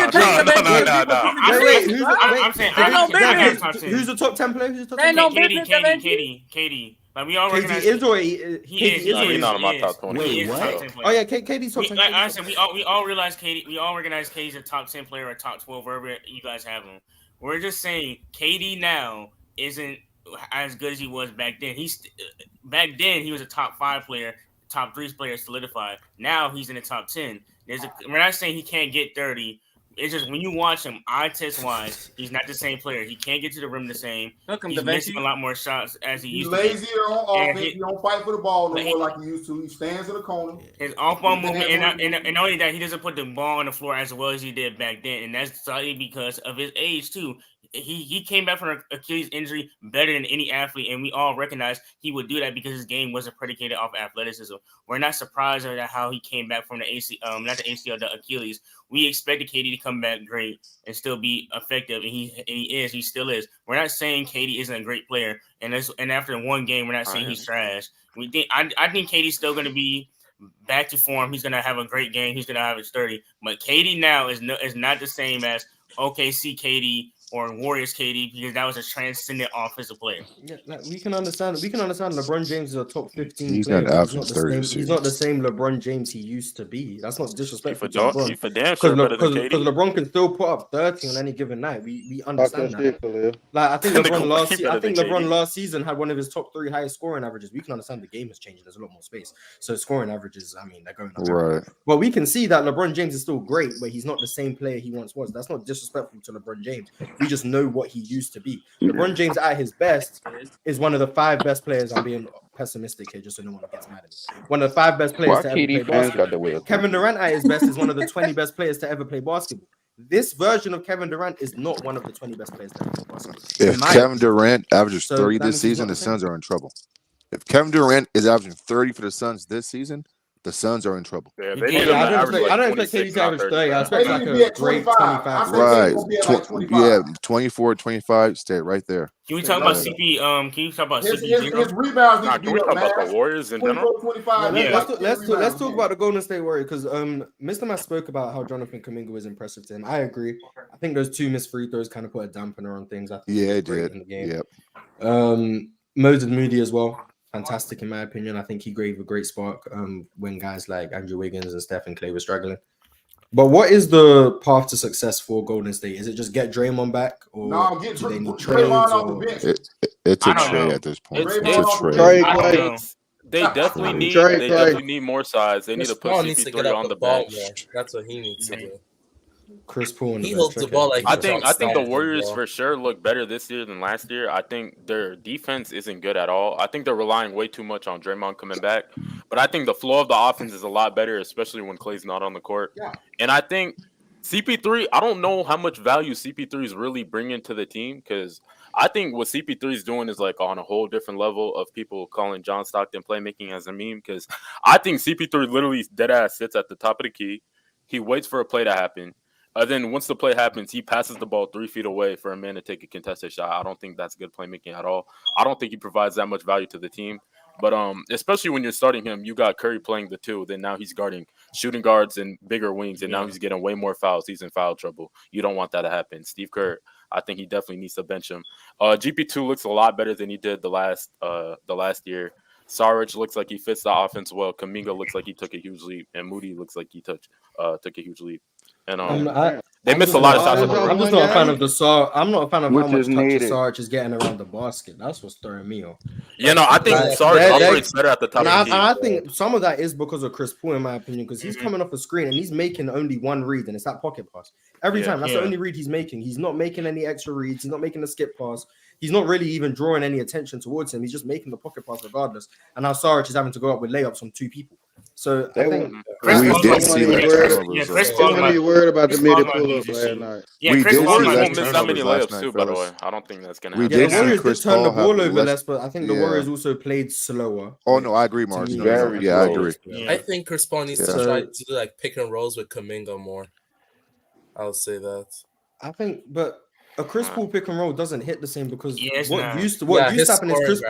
who's the top 10 player? Who's the top 10 player? KD. Like we all recognize KD is already. He's not in my top 20. Wait, what? Oh yeah, KD's top 10. Like I said, we all realize KD. We all recognize KD's a top 10 player or top 12, wherever you guys have him. We're just saying KD now isn't as good as he was back then. Back then he was a top 5 player, top 3 player solidified. Now he's in the top 10. We're not saying he can't get 30. It's just when you watch him, eye test wise, he's not the same player. He can't get to the rim the same. He's missing a lot more shots as he used to. He's lazier on offense. He don't fight for the ball no more like he used to. He stands in the corner. His off-ball movement, and only that, he doesn't put the ball on the floor as well as he did back then, and that's slightly because of his age too. He came back from an Achilles injury better than any athlete, and we all recognize he would do that because his game wasn't predicated off athleticism. We're not surprised at how he came back from the the Achilles. We expected KD to come back great and still be effective, and he still is. We're not saying KD isn't a great player, and after one game, we're not saying he's trash. I think KD's still going to be back to form. He's going to have a great game. He's going to have his 30, but KD now is not the same as OKC KD or Warriors KD because that was a transcendent offensive player. Yeah, like we can understand. LeBron James is a top 15 He's player. not averaging 30 this season. He's not the same LeBron James he used to be. That's not disrespectful to LeBron. He for damn sure better than KD. Because LeBron can still put up 30 on any given night. We understand that. Like I think LeBron last season had one of his top 3 highest scoring averages. We can understand the game has changed. There's a lot more space, so scoring averages. I mean, they're going up. Right. But we can see that LeBron James is still great, but he's not the same player he once was. That's not disrespectful to LeBron James. We just know what he used to be. LeBron James at his best is one of the 5 best players. I'm being pessimistic here, just so no one gets mad at me. One of the 5 best players to ever play basketball. Kevin Durant at his best is one of the 20 best players to ever play basketball. This version of Kevin Durant is not one of the 20 best players to ever play basketball. If Kevin Durant averages 30 this season, the Suns are in trouble. If Kevin Durant is averaging 30 for the Suns this season, the Suns are in trouble. Yeah, I don't expect KD to average 30. I expect like a great 25. Right. 24, 25. Stay right there. Can we talk about CP? Can you talk about his CP? rebounds need to Can be we up, talk man. about the Warriors in general? 25. Let's talk about the Golden State Warriors because Mr. Matt spoke about how Jonathan Kuminga was impressive to him. I agree. I think those 2 missed free throws kind of put a dampener on things. I think it did. In the game. Yep. Moses Moody as well. Fantastic in my opinion. I think he gave a great spark when guys like Andrew Wiggins and Stephen Klay were struggling. But what is the path to success for Golden State? Is it just get Draymond back, or do they need trades? It's a trade at this point. It's a trade. They definitely need more size. They need to put CP3 on the bench. That's what he needs to do. Chris Poole. He holds the ball like I think the Warriors for sure look better this year than last year. I think their defense isn't good at all. I think they're relying way too much on Draymond coming back. But I think the flow of the offense is a lot better, especially when Klay's not on the court. Yeah. And I think CP3, I don't know how much value CP3 is really bringing to the team because I think what CP3 is doing is like on a whole different level of people calling John Stockton playmaking as a meme because I think CP3 literally dead ass sits at the top of the key. He waits for a play to happen. Then once the play happens, he passes the ball 3 feet away for a man to take a contested shot. I don't think that's good playmaking at all. I don't think he provides that much value to the team. But especially when you're starting him, you got Curry playing the 2. Then now he's guarding shooting guards and bigger wings, and now he's getting way more fouls. He's in foul trouble. You don't want that to happen. Steve Kerr, I think he definitely needs to bench him. GP2 looks a lot better than he did the last year. Saric looks like he fits the offense well. Kuminga looks like he took a huge leap, and Moody looks like he took a huge leap. And they missed a lot of shots. I'm just not a fan of the Sar. I'm not a fan of how much touches Saric is getting around the basket. That's what's throwing me off. Yeah, no, I think Saric operates better at the top. And I think some of that is because of Chris Poole, in my opinion, because he's coming off a screen and he's making only one read, and it's that pocket pass every time. That's the only read he's making. He's not making any extra reads. He's not making a skip pass. He's not really even drawing any attention towards him. He's just making the pocket pass regardless. And now Saric is having to go up with layups on 2 people. So I think we did see Chris Paul worried about the mid pull-up last night. Yeah, we Chris Paul won't miss that many layups too. By the way, I don't think that's gonna happen. The Warriors did turn the ball over less, but I think the Warriors also played slower. Oh no, I agree, Mars. I agree. I think Chris Paul needs to try to do like pick and rolls with Kuminga more. I'll say that. I think, but a Chris Paul pick and roll doesn't hit the same because what used to happen is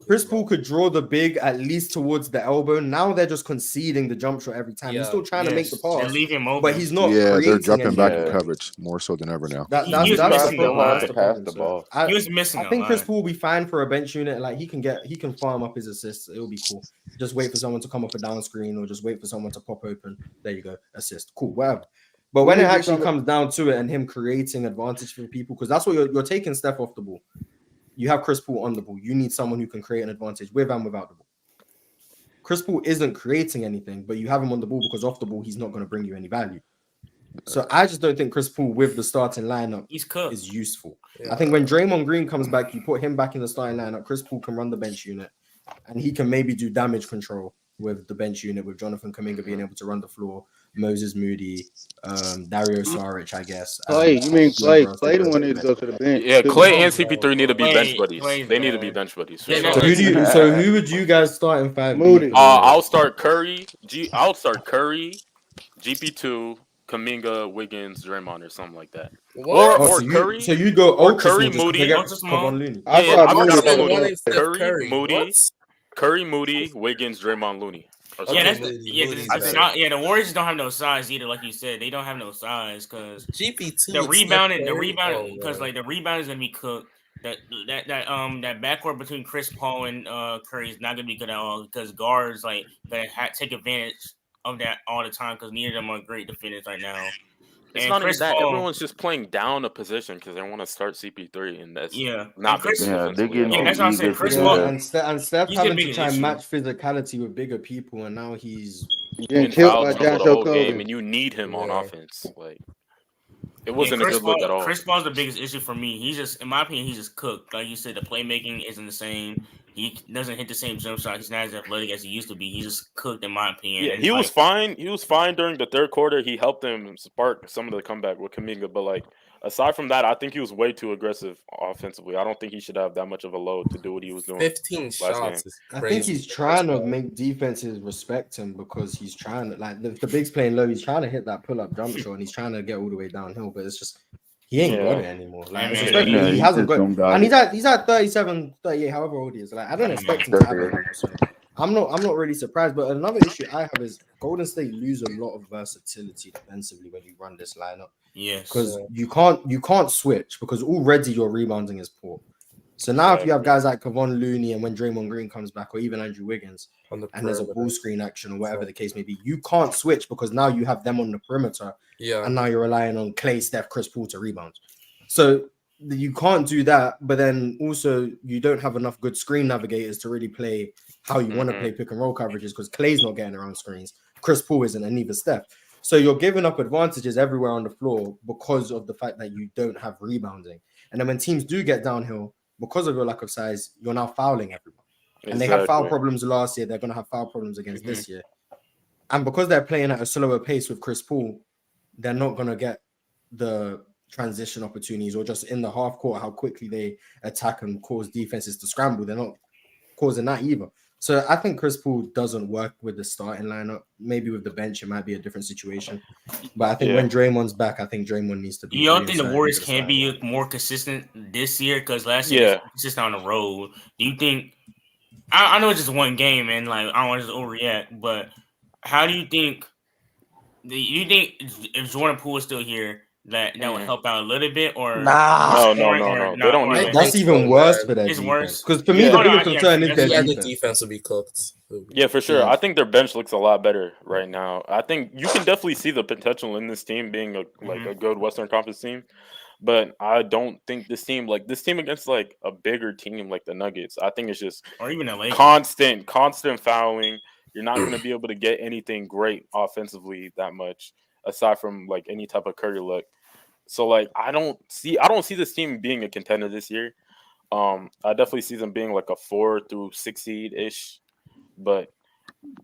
Chris Paul could draw the big at least towards the elbow. Now they're just conceding the jump shot every time. He's still trying to make the pass, but he's not. Yeah, they're dropping back in coverage more so than ever now. That's the problem. The ball. He was missing. I think Chris Paul will be fine for a bench unit. Like he can farm up his assists. It'll be cool. Just wait for someone to come up a down screen or just wait for someone to pop open. There you go, assist. Cool, whatever. But when it actually comes down to it and him creating advantage for people, because that's what you're taking Steph off the ball. You have Chris Paul on the ball. You need someone who can create an advantage with and without the ball. Chris Paul isn't creating anything, but you have him on the ball because off the ball, he's not going to bring you any value. So I just don't think Chris Paul with the starting lineup is useful. Yeah. I think when Draymond Green comes back, you put him back in the starting lineup. Chris Paul can run the bench unit, and he can maybe do damage control with the bench unit, with Jonathan Kuminga being able to run the floor, Moses Moody, Dario Saric, I guess. Klay, you mean Klay? Klay the one needs to go to the bench. Yeah, Klay and CP3 need to be bench buddies. They need to be bench buddies. So who would you guys start in 5? Moody. I'll start Curry. I'll start Curry, GP2, Kuminga, Wiggins, Draymond, or something like that. Or Curry. So you go Curry, Moody. Curry, Moody, Wiggins, Draymond, Looney. The Warriors don't have no size either. Like you said, they don't have no size because GP2 the rebounding, because like the rebound is gonna be cooked. That backcourt between Chris Paul and Curry is not gonna be good at all because guards like gonna take advantage of that all the time because neither of them are great defenders right now. It's not even that. Everyone's just playing down a position because they want to start CP3, and that's not Chris, that's what I'm saying. Chris Paul and Steph having to try and match physicality with bigger people, and now he's getting fouled trouble the whole game, and you need him on offense. Like it wasn't a good look at all. Chris Paul's the biggest issue for me. He's just, in my opinion, he's just cooked. Like you said, the playmaking isn't the same. He doesn't hit the same jump shot. He's not as athletic as he used to be. He's just cooked, in my opinion. Yeah, he was fine. He was fine during the third quarter. He helped them spark some of the comeback with Kuminga. But like aside from that, I think he was way too aggressive offensively. I don't think he should have that much of a load to do what he was doing. 15 shots. I think he's trying to make defenses respect him because he's trying to the big's playing low. He's trying to hit that pull-up jump shot and he's trying to get all the way downhill. But it's just he ain't got it anymore. Like he hasn't got it. And he's at 37, 38, however old he is. Like I don't expect him to have it. So I'm not really surprised. But another issue I have is Golden State lose a lot of versatility defensively when you run this lineup. Yes. Because you can't switch because already your rebounding is poor. So now if you have guys like Kevon Looney and when Draymond Green comes back or even Andrew Wiggins and there's a ball screen action or whatever the case may be, you can't switch because now you have them on the perimeter. Yeah. And now you're relying on Klay, Steph, Chris Paul to rebound. So you can't do that, but then also you don't have enough good screen navigators to really play how you want to play pick and roll coverages because Klay's not getting around screens. Chris Paul isn't, and neither Steph. So you're giving up advantages everywhere on the floor because of the fact that you don't have rebounding. And then when teams do get downhill, because of your lack of size, you're now fouling everyone. And they had foul problems last year. They're going to have foul problems against this year. And because they're playing at a slower pace with Chris Paul, they're not going to get the transition opportunities or just in the half court, how quickly they attack and cause defenses to scramble. They're not causing that either. So I think Chris Paul doesn't work with the starting lineup. Maybe with the bench, it might be a different situation. But I think when Draymond's back, I think Draymond needs to be. You don't think the Warriors can be more consistent this year? Because last year they were consistent on the road. Do you think? I know it's just one game, and like I don't want to just overreact, but how do you think? You think if Jordan Poole is still here, that would help out a little bit, or no. They don't need that's even worse for that. It's worse because for me the biggest concern is their defense. The defense will be cooked. Yeah, for sure. I think their bench looks a lot better right now. I think you can definitely see the potential in this team being a good Western Conference team, but I don't think this team against like a bigger team like the Nuggets. I think it's just or even LA constant fouling. You're not going to be able to get anything great offensively that much aside from like any type of Curry look. So like I don't see this team being a contender this year. I definitely see them being like a 4 through 6 seed ish. But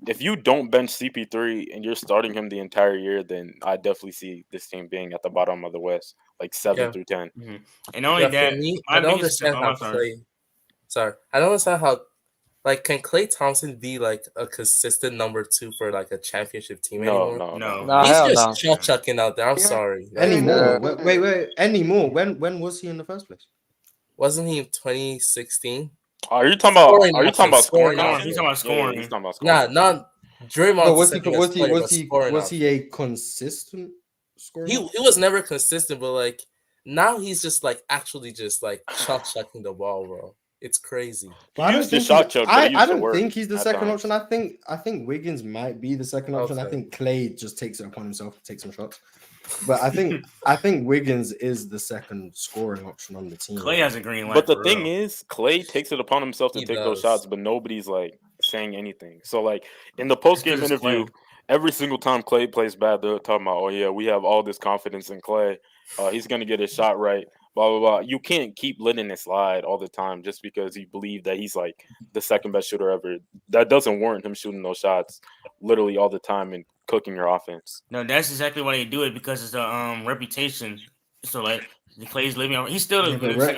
if you don't bench CP3 and you're starting him the entire year, then I definitely see this team being at the bottom of the West, like 7 through 10. Mm-hmm. And only that, I don't understand how Klay. Sorry, I don't understand how. Like, can Klay Thompson be like a consistent number 2 for like a championship team anymore? No. He's just chucking out there. I'm sorry. Anymore? Wait. Anymore? When was he in the first place? Wasn't he in 2016? Are you talking about scoring? He's talking about scoring. Yeah, he's talking about scoring. Nah, not Draymond. Was he a consistent scorer? He was never consistent, but like now he's just like actually just like chucking the ball, bro. It's crazy. I don't think he's the second option. I think Wiggins might be the second option. I think Klay just takes it upon himself to take some shots. But I think Wiggins is the second scoring option on the team. Klay has a green light. But the thing is, Klay takes it upon himself to take those shots, but nobody's like saying anything. So like in the post-game interview, every single time Klay plays bad, they're talking about, oh yeah, we have all this confidence in Klay. He's gonna get his shot right. Blah, blah, blah. You can't keep letting it slide all the time just because you believe that he's like the second best shooter ever. That doesn't warrant him shooting those shots literally all the time and cooking your offense. No, that's exactly why they do it because it's a reputation. So like the Klay's living on. He's still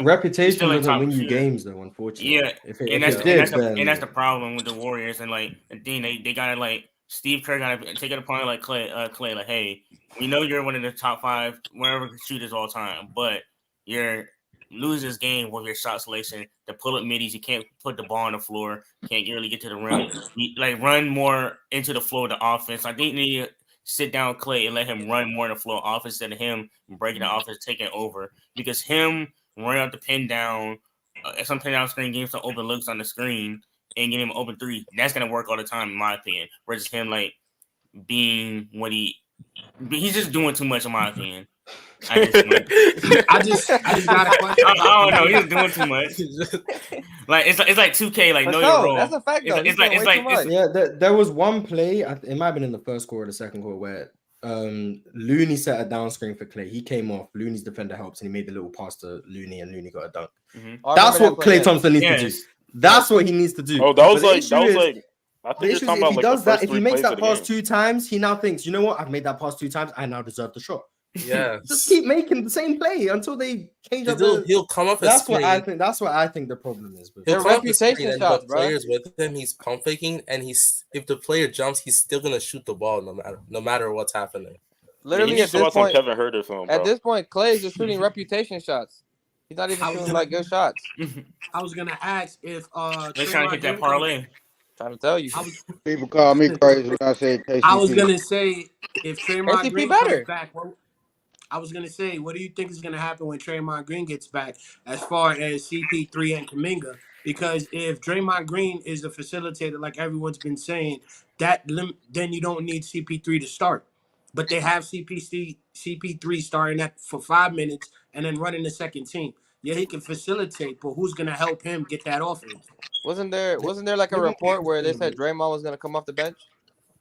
reputation doesn't win you games though, unfortunately. Yeah, and that's the problem with the Warriors. And like the thing they gotta like Steve Kerr gotta take it upon like Klay, like, hey, we know you're one of the top 5 wherever shooters all time, but you're lose this game with your shot selection. The pull up middies, you can't put the ball on the floor, can't really get to the rim. You, like run more into the flow of the offense. I think you need to sit down Klay and let him run more in the flow of offense instead of him breaking the offense, taking over. Because him running out the pin down, some pin down screen, getting some open looks on the screen, and getting him an open three, that's gonna work all the time, in my opinion. Versus him like being what he's just doing too much, in my opinion. I just got a question. I don't know. He's doing too much. Like it's like 2K. Like know your role. That's a fact though. It's like yeah. There was one play. It might have been in the first quarter, or the second quarter, where Looney set a down screen for Klay. He came off. Looney's defender helps, and he made the little pass to Looney, and Looney got a dunk. Mm-hmm. That's what Klay Thompson needs to do. That's what he needs to do. Oh, that was like. I think you're talking about if he does that, if he makes that pass 2 times, he now thinks, you know what? I've made that pass 2 times. I now deserve the shot. Yeah, just keep making the same play until they change up. He'll come up. That's what I think. That's what I think the problem is. He'll reputation shots, bro. Players with him, he's pump faking, and if the player jumps, he's still gonna shoot the ball no matter what's happening. Literally at this point, Kevin Herter film, at this point, Klay is just shooting reputation shots. He's not even shooting like good shots. I was gonna ask if they're trying to hit that parlay. Trying to tell you. People call me crazy when I say KCP. I was gonna say if Draymond Green better. comes back, I was gonna say, what do you think is gonna happen when Draymond Green gets back, as far as CP3 and Kuminga? Because if Draymond Green is a facilitator, like everyone's been saying, then you don't need CP3 to start. But they have CP3 starting for 5 minutes and then running the second team. Yeah, he can facilitate, but who's gonna help him get that offense? Wasn't there like a report where they said Draymond was gonna come off the bench?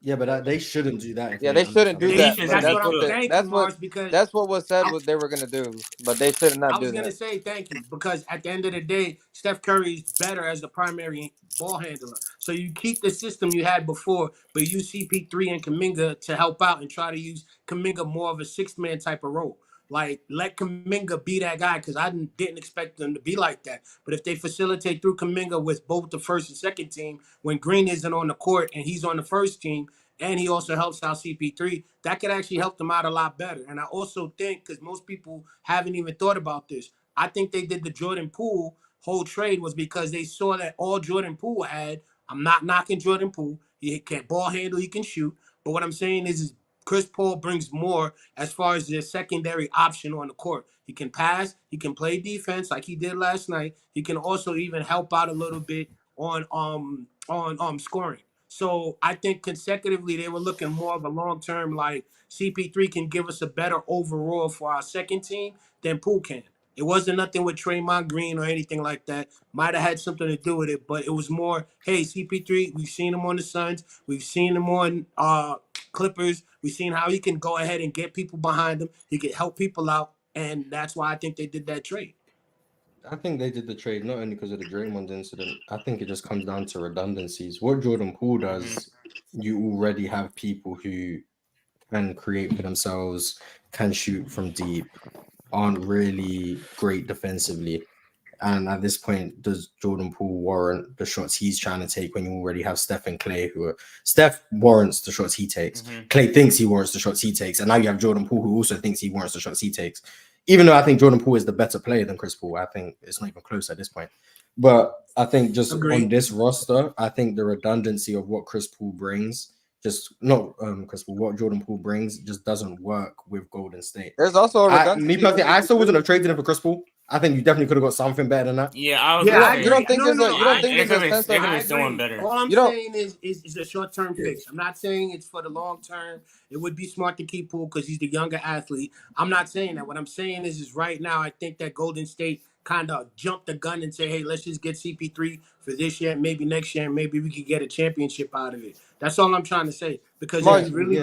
Yeah, but they shouldn't do that. Yeah, they shouldn't do that. That's what was said what they were gonna do, but they should not do that. I was gonna say thank you, because at the end of the day, Steph Curry's better as the primary ball handler. So you keep the system you had before, but use CP3 and Kuminga to help out and try to use Kuminga more of a 6-man type of role. Like, let Kuminga be that guy, because I didn't expect them to be like that. But if they facilitate through Kuminga with both the first and second team, when Green isn't on the court and he's on the first team, and he also helps out CP3, that could actually help them out a lot better. And I also think, because most people haven't even thought about this, I think they did the Jordan Poole whole trade was because they saw that all Jordan Poole had, I'm not knocking Jordan Poole, he can ball handle, he can shoot, but what I'm saying is Chris Paul brings more as far as the secondary option on the court. He can pass, he can play defense like he did last night. He can also even help out a little bit on scoring. So I think consecutively they were looking more of a long-term, like CP3 can give us a better overall for our second team than Poole can. It wasn't nothing with Draymond Green or anything like that. Might have had something to do with it, but it was more, hey, CP3, we've seen him on the Suns. We've seen him on Clippers. We've seen how he can go ahead and get people behind him. He can help people out, and that's why I think they did that trade. I think they did the trade not only because of the Draymond incident. I think it just comes down to redundancies. What Jordan Poole does, you already have people who can create for themselves, can shoot from deep, aren't really great defensively. And at this point, does Jordan Poole warrant the shots he's trying to take when you already have Steph and Klay, Steph warrants the shots he takes. Klay thinks he warrants the shots he takes. And now you have Jordan Poole who also thinks he warrants the shots he takes. Even though I think Jordan Poole is the better player than Chris Paul, I think it's not even close at this point. But I think just on this roster, I think the redundancy of what Chris Paul brings, what Jordan Poole brings just doesn't work with Golden State. There's also a redundancy. Me personally, I still wouldn't have traded him for Chris Paul. I think you definitely could have got something better than that. Yeah, you don't think there's a sense of doing better. All I'm saying is a short-term fix. I'm not saying it's for the long term. It would be smart to keep Poole because he's the younger athlete. I'm not saying that. What I'm saying is right now, I think that Golden State kind of jumped the gun and say, hey, let's just get CP3 for this year, maybe next year, and maybe we could get a championship out of it. That's all I'm trying to say. Because I think we agree.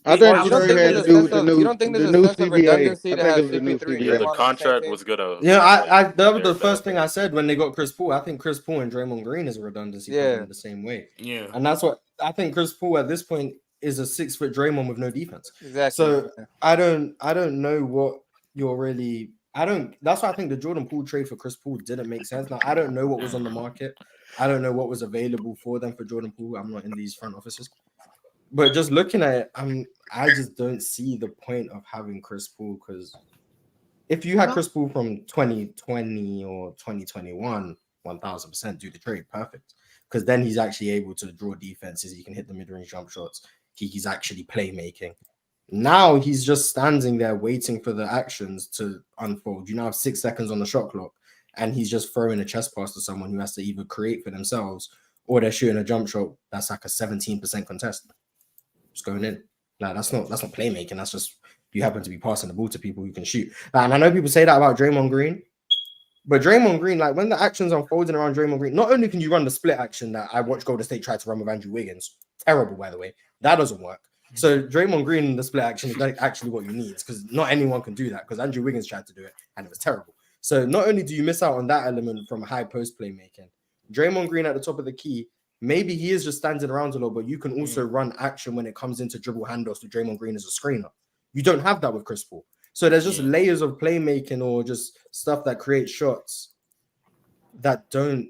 I think you don't think there's a sense of redundancy to have CP3. Yeah, the contract was good. That was the first thing I said when they got Chris Paul. I think Chris Paul and Draymond Green is a redundancy in the same way. Yeah. And that's what I think Chris Paul at this point is a 6-foot Draymond with no defense. Exactly. So I don't know what you're really that's why I think the Jordan Poole trade for Chris Paul didn't make sense. Now I don't know what was on the market. I don't know what was available for them for Jordan Poole. I'm not in these front offices. But just looking at it, I just don't see the point of having Chris Paul because if you had Chris Paul from 2020 or 2021, 1000% do the trade, perfect. Because then he's actually able to draw defenses. He can hit the mid-range jump shots. He's actually playmaking. Now he's just standing there waiting for the actions to unfold. You now have 6 seconds on the shot clock, and he's just throwing a chest pass to someone who has to either create for themselves or they're shooting a jump shot that's like a 17% contest. Just going in. Like that's not playmaking. That's just you happen to be passing the ball to people who can shoot. And I know people say that about Draymond Green, but Draymond Green, like when the action's unfolding around Draymond Green, not only can you run the split action that I watched Golden State try to run with Andrew Wiggins, terrible by the way, that doesn't work. So Draymond Green in the split action is actually what you need because not anyone can do that because Andrew Wiggins tried to do it and it was terrible. So not only do you miss out on that element from high post playmaking, Draymond Green at the top of the key, maybe he is just standing around a lot, but you can also run action when it comes into dribble handoffs to Draymond Green as a screener. You don't have that with Chris Paul. So there's just layers of playmaking or just stuff that creates shots that don't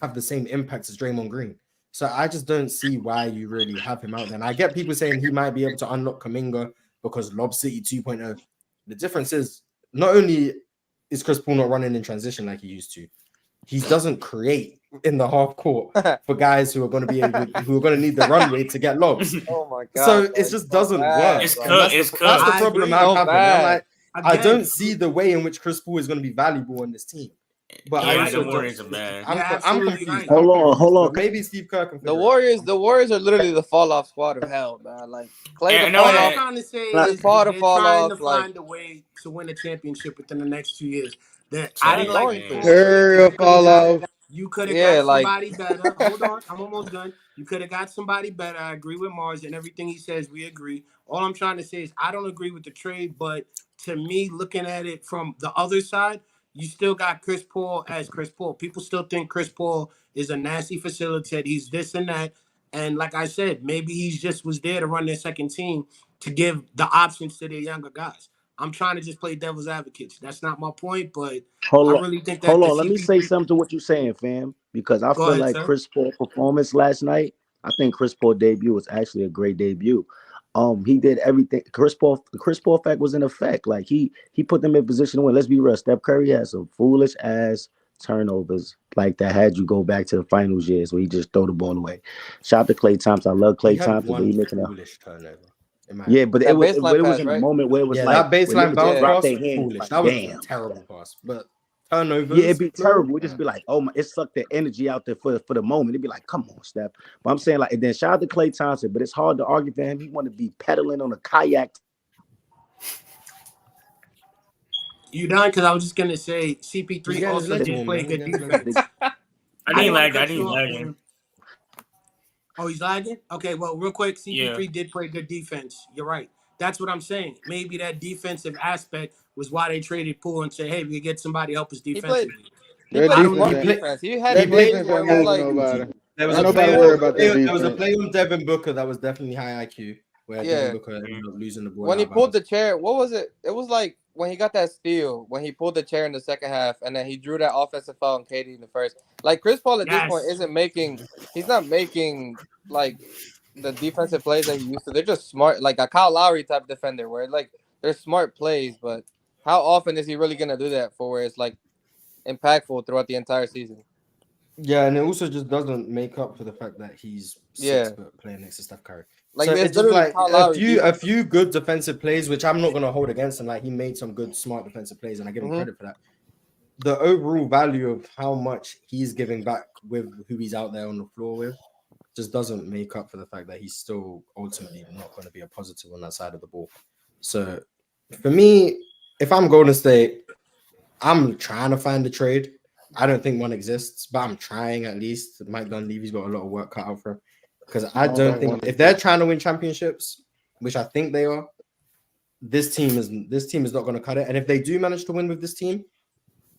have the same impact as Draymond Green. So I just don't see why you really have him out there. And I get people saying he might be able to unlock Kuminga because Lob City 2.0. The difference is not only is Chris Paul not running in transition like he used to, he doesn't create in the half court for guys who are going to be able, who are going to need the runway to get lobs. Oh my god! So it just doesn't work. It's That's the problem I'm having. I'm like, I don't see the way in which Chris Paul is going to be valuable on this team. But I also I'm confused. Hold on. Maybe Steve Kerr can. The Warriors are literally the fall off squad of hell, man. Like Klay, what I'm trying to say is fall they're fall trying off. to Like find a way to win a championship within the next 2 years. That I didn't like. Fall off. You could have got somebody better. Hold on, I'm almost done. You could have got somebody better. I agree with Mars and everything he says. We agree. All I'm trying to say is I don't agree with the trade, but to me, looking at it from the other side, you still got Chris Paul as Chris Paul. People still think Chris Paul is a nasty facilitator. He's this and that. And like I said, maybe he just was there to run their second team to give the options to their younger guys. I'm trying to just play devil's advocate. That's not my point, but I really think that. Hold on. Let me say something to what you're saying, fam, because I feel like Chris Paul's performance last night, I think Chris Paul's debut was actually a great debut. He did everything. Chris Paul effect was in effect. Like he put them in position to win. Let's be real. Steph Curry had some foolish ass turnovers like that had you go back to the finals years where he just throw the ball away. Shout out to Klay Thompson. I love Klay Thompson, but he making a foolish turnover. Yeah, but it was in a moment where it was like that baseline bounce pass was foolish. That was a terrible pass, but turnovers. Yeah, it'd be terrible. It'd just be like, oh my, it sucked the energy out there for the moment. It'd be like, come on, Steph. But I'm saying like, and then shout out to Klay Thompson, but it's hard to argue for him. He want to be pedaling on a kayak. You done? Because I was just gonna say CP3 also did play good defense. I didn't lag him. Oh, he's lagging? Okay, well, real quick, CP3 did play good defense. You're right. That's what I'm saying. Maybe that defensive aspect was why they traded Poole and said, hey, we get somebody to help us defensively. He played defense. He had a play where it was like... There was a play on Devin Booker that was definitely high IQ, where Devin Booker ended up losing the ball. When he pulled the chair, what was it? It was like when he got that steal, when he pulled the chair in the second half, and then he drew that offensive foul on KD in the first. Like, Chris Paul at this point he's not making, like, the defensive plays that he used to. They're just smart, like a Kyle Lowry type defender, where, like, they're smart plays, but how often is he really going to do that for where it's, like, impactful throughout the entire season? Yeah, and it also just doesn't make up for the fact that he's 6 foot playing next to Steph Curry. Like, so it's just like a few good defensive plays, which I'm not going to hold against him. Like, he made some good, smart defensive plays, and I give him credit for that. The overall value of how much he's giving back with who he's out there on the floor with just doesn't make up for the fact that he's still ultimately not going to be a positive on that side of the ball. So for me, if I'm Golden State, I'm trying to find a trade. I don't think one exists, but I'm trying at least. Mike Dunleavy's got a lot of work cut out for him. Because I don't think if they're trying to win championships, which I think they are, this team is not going to cut it. And if they do manage to win with this team,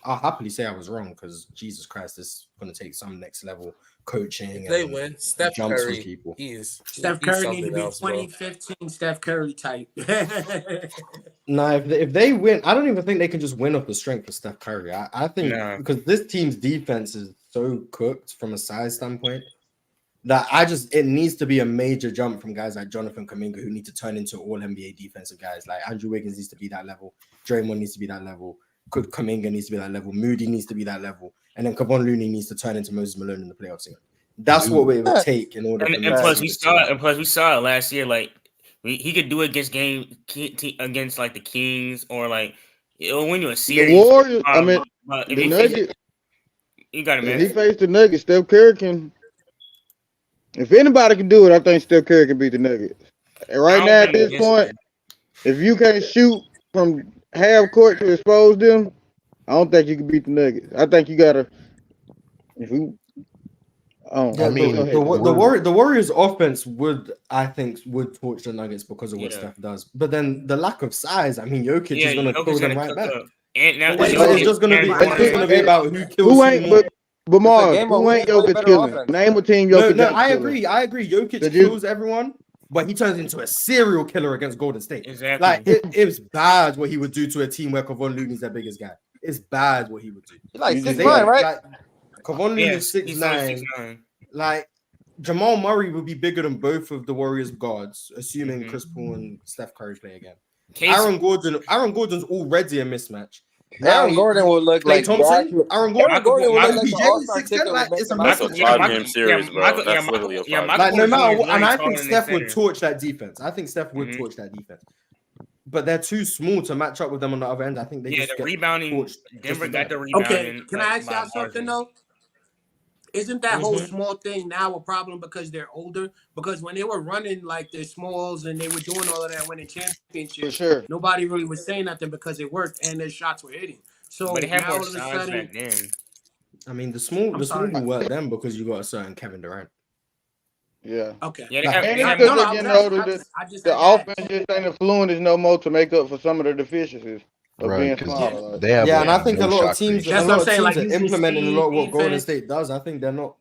I'll happily say I was wrong because Jesus Christ, this is going to take some next level coaching. If they win, Steph Curry, Steph Curry needs to be 2015 Steph Curry type. No, if they win, I don't even think they can just win off the strength of Steph Curry. I think because this team's defense is so cooked from a size standpoint that it needs to be a major jump from guys like Jonathan Kuminga who need to turn into all NBA defensive guys. Like Andrew Wiggins needs to be that level. Draymond needs to be that level. Kuminga needs to be that level. Moody needs to be that level. And then Kevon Looney needs to turn into Moses Malone in the playoffs again. That's what it would take in order. And plus we saw it last year. Like he could do it against like the Kings or like it'll win you a series. The Warriors. The Nuggets. You got it, man. If he faced the Nuggets, Steph Curry can. If anybody can do it, I think Steph Curry can beat the Nuggets. And right now, at this point, if you can't shoot from half court to expose them, I don't think you can beat the Nuggets. I think you gotta. The Warriors' offense would torch the Nuggets because of what Steph does. But then the lack of size, I mean, Jokic is going to kill them right back. And now it's just going to be about who kills who. But Mars, who ain't Jokic killing? Name a team Jokic. No, I agree. Jokic kills everyone, but he turns into a serial killer against Golden State. Exactly. Like it's bad what he would do to a team where Kevon Looney's their biggest guy. It's bad what he would do. He's like 6'9", right? Like, Kevon Looney's 6'9". Like Jamal Murray would be bigger than both of the Warriors guards, assuming Chris Paul and Steph Curry play again. Aaron Gordon's already a mismatch. Aaron Gordon will look like Thompson. Aaron Gordon will look like it's a 5-game series, bro. That's literally a 5-game. Like no matter what, and I think Steph would torch that defense. Torch that defense. But they're too small to match up with them on the other end. I think they just get rebounding. Denver got the rebounding. Okay, can I ask y'all something though? Isn't that whole small thing now a problem because they're older? Because when they were running like their smalls and they were doing all of that winning championships, nobody really was saying nothing because it worked and their shots were hitting. So but they had now more all of a size sudden, back then. I mean, the small will work them because you got a certain Kevin Durant. Yeah. Okay. The offense just ain't as fluent as no more to make up for some of the deficiencies of being smaller. And I think a lot of teams are implementing a lot of what Golden State does. I think they're not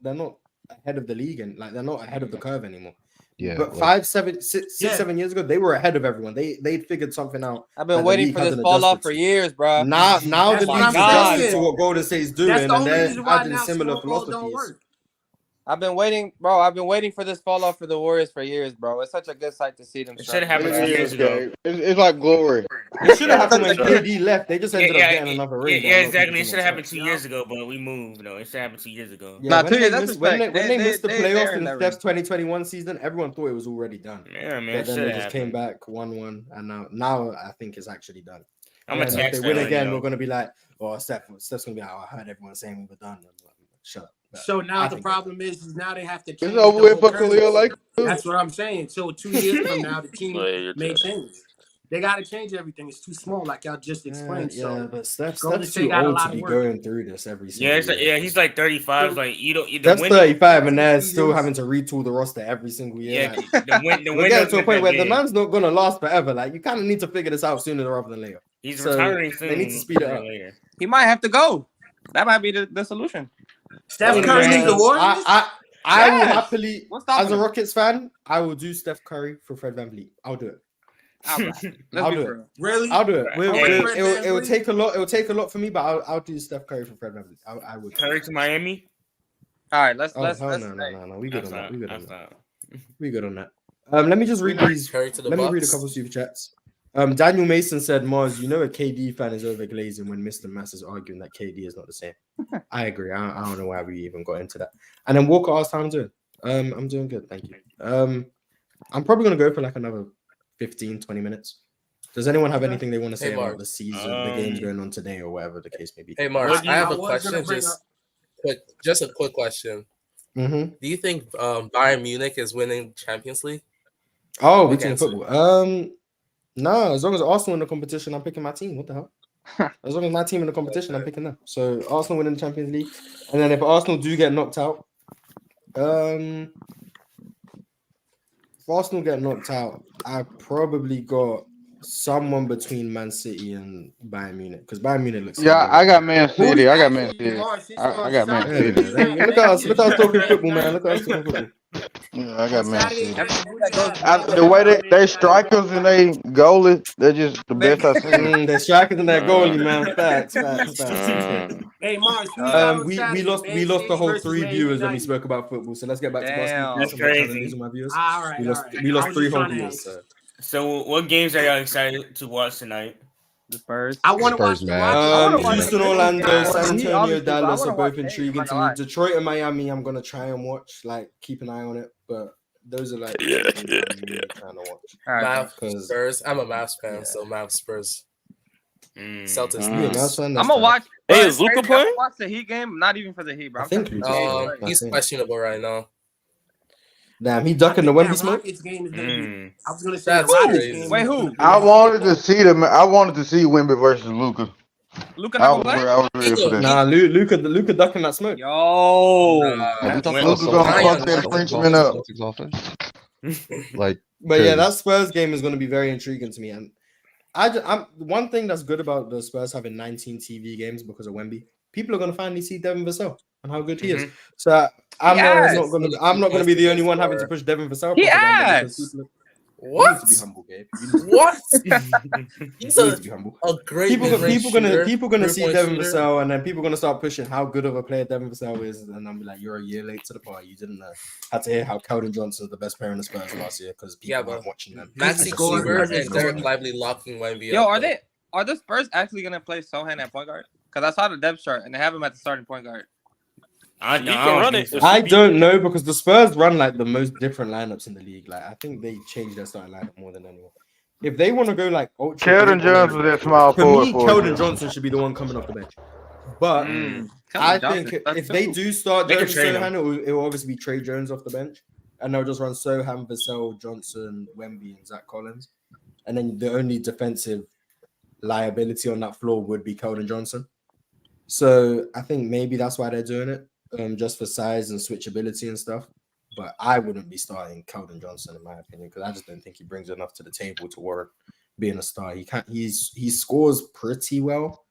ahead of the league and like they're not ahead of the curve anymore. Yeah, but 5, 7, 6, 7 years ago, they were ahead of everyone. They figured something out. I've been waiting for this fall off for years, bro. Now the league's adjusted to what Golden State's doing, and they're adding similar philosophies. I've been waiting, bro. I've been waiting for this fall off for the Warriors for years, bro. It's such a good sight to see them. It should have happened 2 years ago. It's like glory. It should have happened when KD left. They just ended up getting another ring. Yeah, exactly. It should have happened 2 years ago, but we moved. No, it should have happened 2 years ago. Yeah, when they missed the playoffs in Steph's 2021 season, everyone thought it was already done. Yeah, man. But then they just came back 1-1, and now I think it's actually done. I'm a if they win again, we're gonna be like, "Oh, Steph's gonna be like, oh, I heard everyone saying we were done." I'm like, shut up. So now the problem is now they have to change. It's over with for Khalil Lake. That's what I'm saying. So 2 years from now, the team may change. They got to change everything. It's too small, like y'all just explained. But Steph's too old to be going through this every single year. He's like 35. Like Steph's 35, and they're still having to retool the roster every single year. Yeah, we're getting to a point where the man's not gonna last forever. Like you kind of need to figure this out sooner rather than later. He's retiring soon. They need to speed it up. He might have to go. That might be the solution. Steph Curry needs the Warriors. I will happily, as a Rockets fan, I will do Steph Curry for Fred VanVleet. I'll do it. I'll do it. Really? I'll do it. It will take a lot. It will take a lot for me, but I'll do Steph Curry for Fred VanVleet. I would. Curry to Miami. All right, let's. No. We good on that. We good on that. Let me just read these. Let me read a couple super chats. Daniel Mason said, Mars, you know a KD fan is overglazing when Mr. Mass is arguing that KD is not the same. I agree. I don't know why we even got into that. And then Walker asked how I'm doing. I'm doing good, thank you. I'm probably going to go for like another 15-20 minutes. Does anyone have anything they want to say about the season, the games going on today, or whatever the case may be? Hey, Mars, I have a question. Just a quick question. Mm-hmm. Do you think Bayern Munich is winning Champions League? Oh, we talking football. No, as long as Arsenal in the competition, I'm picking my team. What the hell? As long as my team in the competition, I'm picking them. So Arsenal winning the Champions League, and then if Arsenal do get knocked out, if Arsenal get knocked out, I probably got someone between Man City and Bayern Munich because Bayern Munich looks. Yeah, I got Man City. I got Man City. I got Man City. Look at us talking football, man. Look at us talking football. Yeah, I got Man City. The way they strikers and they goalies, they're just the best I've seen. They're strikers and that goalie, man. Facts. Hey, Mars, who's our we lost the whole 3 viewers when we spoke about football. So let's get back to basketball. That's crazy. My viewers. All right, We lost 3 whole viewers. So what games are y'all excited to watch tonight? The Spurs. I want to watch the Rockets. Houston, Orlando, San Antonio, Dallas are both intriguing to me. Detroit and Miami, I'm gonna try and watch, like keep an eye on it. But those are like games I'm really trying to watch. Mavs, Spurs. I'm a Mavs fan, so Mavs, Spurs. Celtics. I'm gonna watch. Hey, is Luka playing? Watch the Heat game. Not even for the Heat, bro. I think he's questionable right now. Damn, he ducking the Wemby smoke. Game is gonna be, I was gonna say That's the Rockets crazy. game. Wait, who? I wanted to see them. I wanted to see Wemby versus Luka. Luka I not play? was ready for that. Nah, Luka ducking that smoke. Yo, Luka gonna fuck that Frenchman up. But yeah, that Spurs game is going to be very intriguing to me. And I'm one thing that's good about the Spurs having 19 TV games because of Wemby. People are going to finally see Devin Vassell and how good he is. So I'm not going to be the only one having to push Devin Vassell. What? You need to be humble, Gabe. What? He's need to be humble. A great people gonna see Devin Vassell, and then people gonna start pushing how good of a player Devin Vassell is, and I'm like, you're a year late to the party. You didn't had to hear how Keldon Johnson is the best player in the Spurs last year because people weren't watching them. Maxi Kleber and Derek Lively locking Wemby. Yo, are the Spurs actually gonna play Sohan at point guard? Because I saw the depth chart and they have him at the starting point guard. I don't know because the Spurs run like the most different lineups in the league. Like I think they changed their starting lineup more than anyone. If they want to go like Keldon Johnson was that small forward. For me, Keldon Johnson should be the one coming off the bench. But I think if they do start Jones Sohan, it will obviously be Trey Jones off the bench, and they'll just run Sohan, Vassell, Johnson, Wemby, and Zach Collins, and then the only defensive liability on that floor would be Keldon Johnson. So I think maybe that's why they're doing it. Just for size and switchability and stuff. But I wouldn't be starting Keldon Johnson in my opinion because I just don't think he brings enough to the table to warrant being a star. He scores pretty well,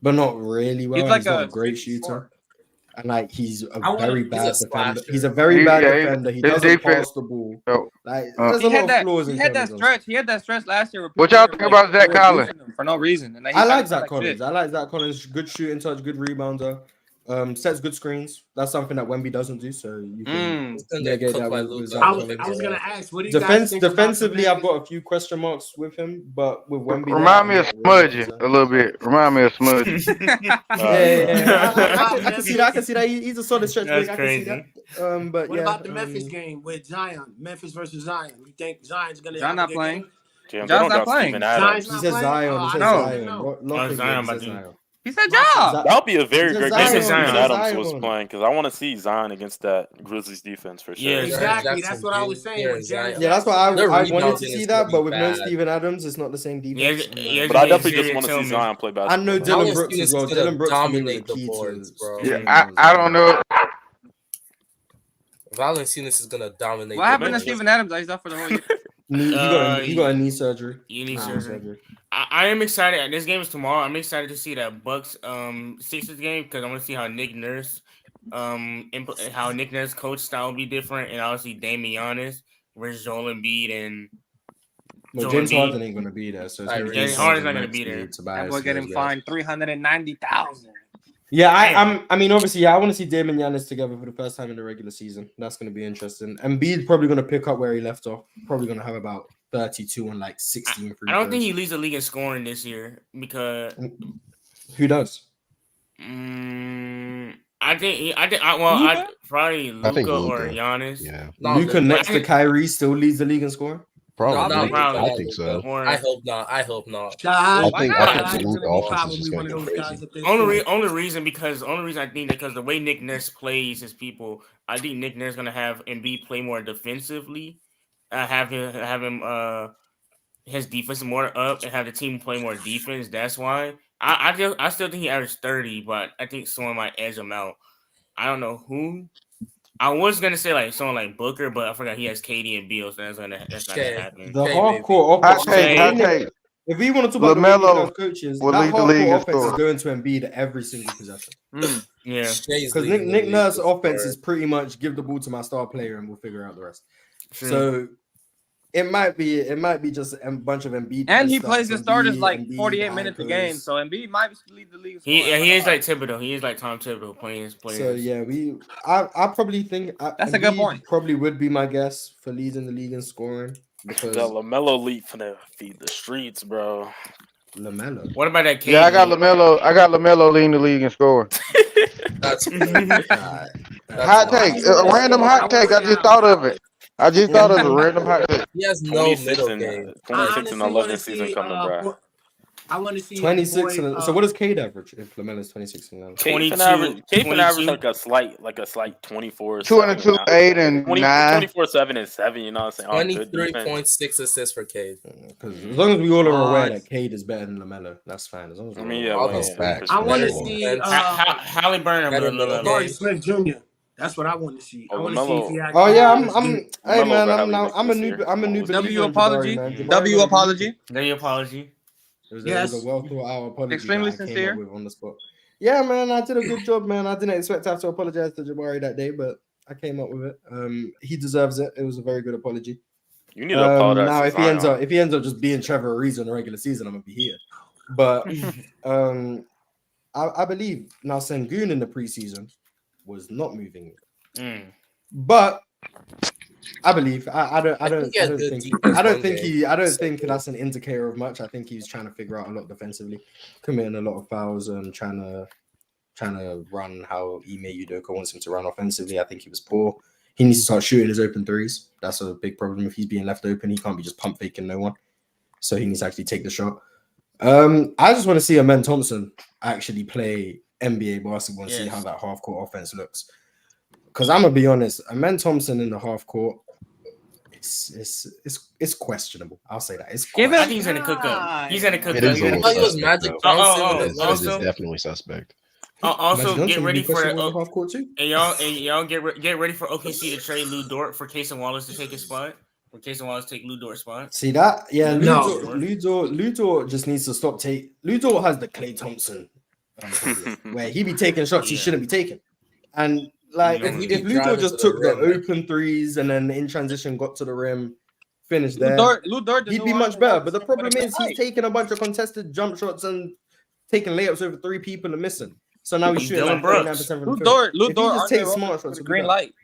but not really well. He's not a great shooter. And like he's a very bad defender. He's a very bad defender. He doesn't pass the ball. Like there's a lot of flaws in He had that stretch last year. What y'all think about Zach Collins? For no reason. And I like Zach Collins. I like Zach Collins. Good shooting touch, good rebounder. Sets good screens. That's something that Wemby doesn't do. So you can get that with Zach Collins. I was gonna ask, what do you guys think defensively? I've got a few question marks with him, but with Wemby, remind me of Smudgy a little bit. Remind me of Smudgy. I can see that. I can see that. He's a solid stretch big. I can see that. But what about the Memphis game with Zion? Memphis versus Zion. You think Zion's gonna? Zion not playing. John's not playing. He said Zion. Zion. He said John. That would be a very great game if Zion. Adams was playing because I want to see Zion against that Grizzlies defense for sure. Yeah, exactly. That's what I was saying. Yeah, that's why I wanted to see that, but with no Steven Adams, it's not the same defense. But I definitely just want to see Zion play basketball. I know Dylan Brooks as well. Dylan Brooks dominate the boards, bro. Yeah, I don't know. Valanciunas is gonna dominate. What happened to Steven Adams? He's out for the whole year. He got a knee surgery. Surgery. I am excited. This game is tomorrow. I'm excited to see that Bucks Sixers game because I want to see how Nick Nurse coach style will be different, and obviously Damian Giannis versus Joel Embiid and. James Harden ain't gonna be there, so James Harden's not gonna be there. That boy getting fined $390,000. Yeah, I mean, obviously, I want to see Damian Giannis together for the first time in the regular season. That's going to be interesting. And Embiid's probably going to pick up where he left off. Probably going to have about 32 and like 16 free I don't think he leads the league in scoring this year because who does? I think probably Luka or Giannis. Yeah, Luka next to Kyrie still leads the league in scoring. Probably. I think so. I hope not. I think only reason I think because the way Nick Nurse plays his people, I think Nick Nurse gonna have Embiid play more defensively, have him his defense more up and have the team play more defense. That's why I still think he averaged 30, but I think someone might edge him out. I don't know who. I was gonna say like someone like Booker, but I forgot he has KD and Beal, so that's not gonna happen. The hardcore If we want to talk about LaMelo the way coaches, will that lead the league half in court offense is scoring. going to Embiid every single possession. Yeah, because Nick Nurse's offense is pretty much give the ball to my star player and we'll figure out the rest. True. So it might be just a bunch of Embiid. And he plays the starters like 48 minutes a game, so Embiid might lead the league. He is like Thibodeau. He is like Tom Thibodeau playing his players. So yeah, I probably think that's a good point. Probably would be my guess for leading the league in scoring because the LaMelo lead finna feed the streets, bro. LaMelo. What about that? Yeah, I got LaMelo leading the league in scoring. That's hot take. A random hot take. I just thought of it. I just thought of a random hot take. He has no middle game. 26 and 11 season coming, bro. I want to see 26. So what does Cade average if LaMelo's 26 and 11? Cade can average like a slight 24. 22, 8, and 9. 24, 7, and 7. You know what I'm saying? 23.6 assists for Cade. Because as long as we all are aware that Cade is better than LaMelo, that's fine. As long as I want to see Halliburton. Corey Smith Jr. That's what I want to see. I want to see if he actually. Oh yeah, hey man, I'm a new W apology. W apology. W apology. It was a well thought out apology. Extremely that I came sincere. up with on the spot. Yeah, man, I did a good job, man. I didn't expect to have to apologize to Jabari that day, but I came up with it. He deserves it. It was a very good apology. You need to apologize. Now, if he ends up just being Trevor Ariza in the regular season, I'm gonna be here. But I believe now Sengun in the preseason was not moving it. But I believe I don't think that's an indicator of much. I think he's trying to figure out a lot defensively, committing a lot of fouls and trying to run how Ime Udoka wants him to run offensively. I think he was poor. He needs to start shooting his open threes. That's a big problem. If he's being left open, he can't be just pump faking no one. So he needs to actually take the shot. I just want to see Amen Thompson actually play NBA basketball and see how that half court offense looks. Because I'm gonna be honest, Amen Thompson in the half court, it's questionable. I'll say that. I think he's gonna cook up. He's gonna cook up. It is definitely suspect. Also, get ready for half court too. And y'all get ready for OKC to trade Lou Dort for Casey Wallace to take his spot. Or Casey Wallace take Lou Dort's spot. See that? Yeah, Lou Dort just needs to stop Lou Dort has the Klay Thompson where he be taking shots he shouldn't be taking. And like if Lou Dort just took the open threes and then in transition got to the rim, finished there, Lou Dort he'd be much better. But the problem is he's taking a bunch of contested jump shots and taking layups over 3 people and missing. So now he's shooting like 39% from the field. Lou Dort just takes smart shots. Green light.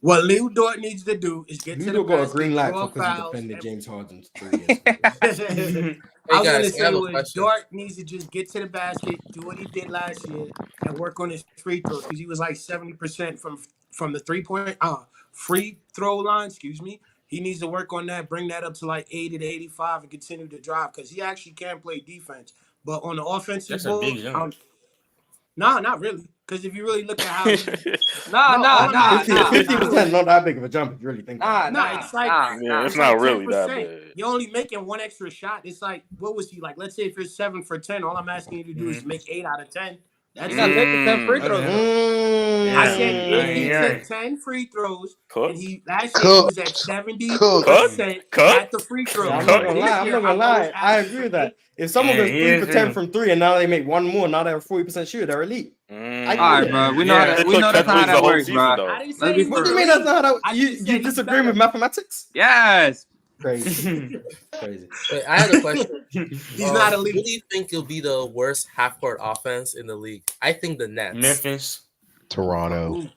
What Lou Dort needs to do is get to the got a green light because he defended James Harden 3 years. I was going to say was Dort needs to just get to the basket, do what he did last year, and work on his free throws because he was like 70% from the free throw line. Excuse me. He needs to work on that, bring that up to like 80 to 85, and continue to drive because he actually can play defense. But on the offensive ball, nah, not really. Because if you really look at how 50% not that big of a jump if you really think about it. It's like it's not really that big. You're only making one extra shot. It's like, what was he like? Let's say if you're 7 for 10, all I'm asking you to do is make 8 out of 10. That's not taking 10 free throws. I said if he took 10 free throws and he last year he was at 70% at the free throws. I'm not gonna lie. I agree with that. If someone goes 3 for 10 from 3 and now they make one more, now they're a 40% shooter, they're elite. All right, bro. We know that's how that works, bro. What do you mean that's not how you disagree with mathematics? Yes. Crazy. Wait, I had a question. He's not elite. Who do you think will be the worst half-court offense in the league? I think the Nets. Memphis. Toronto.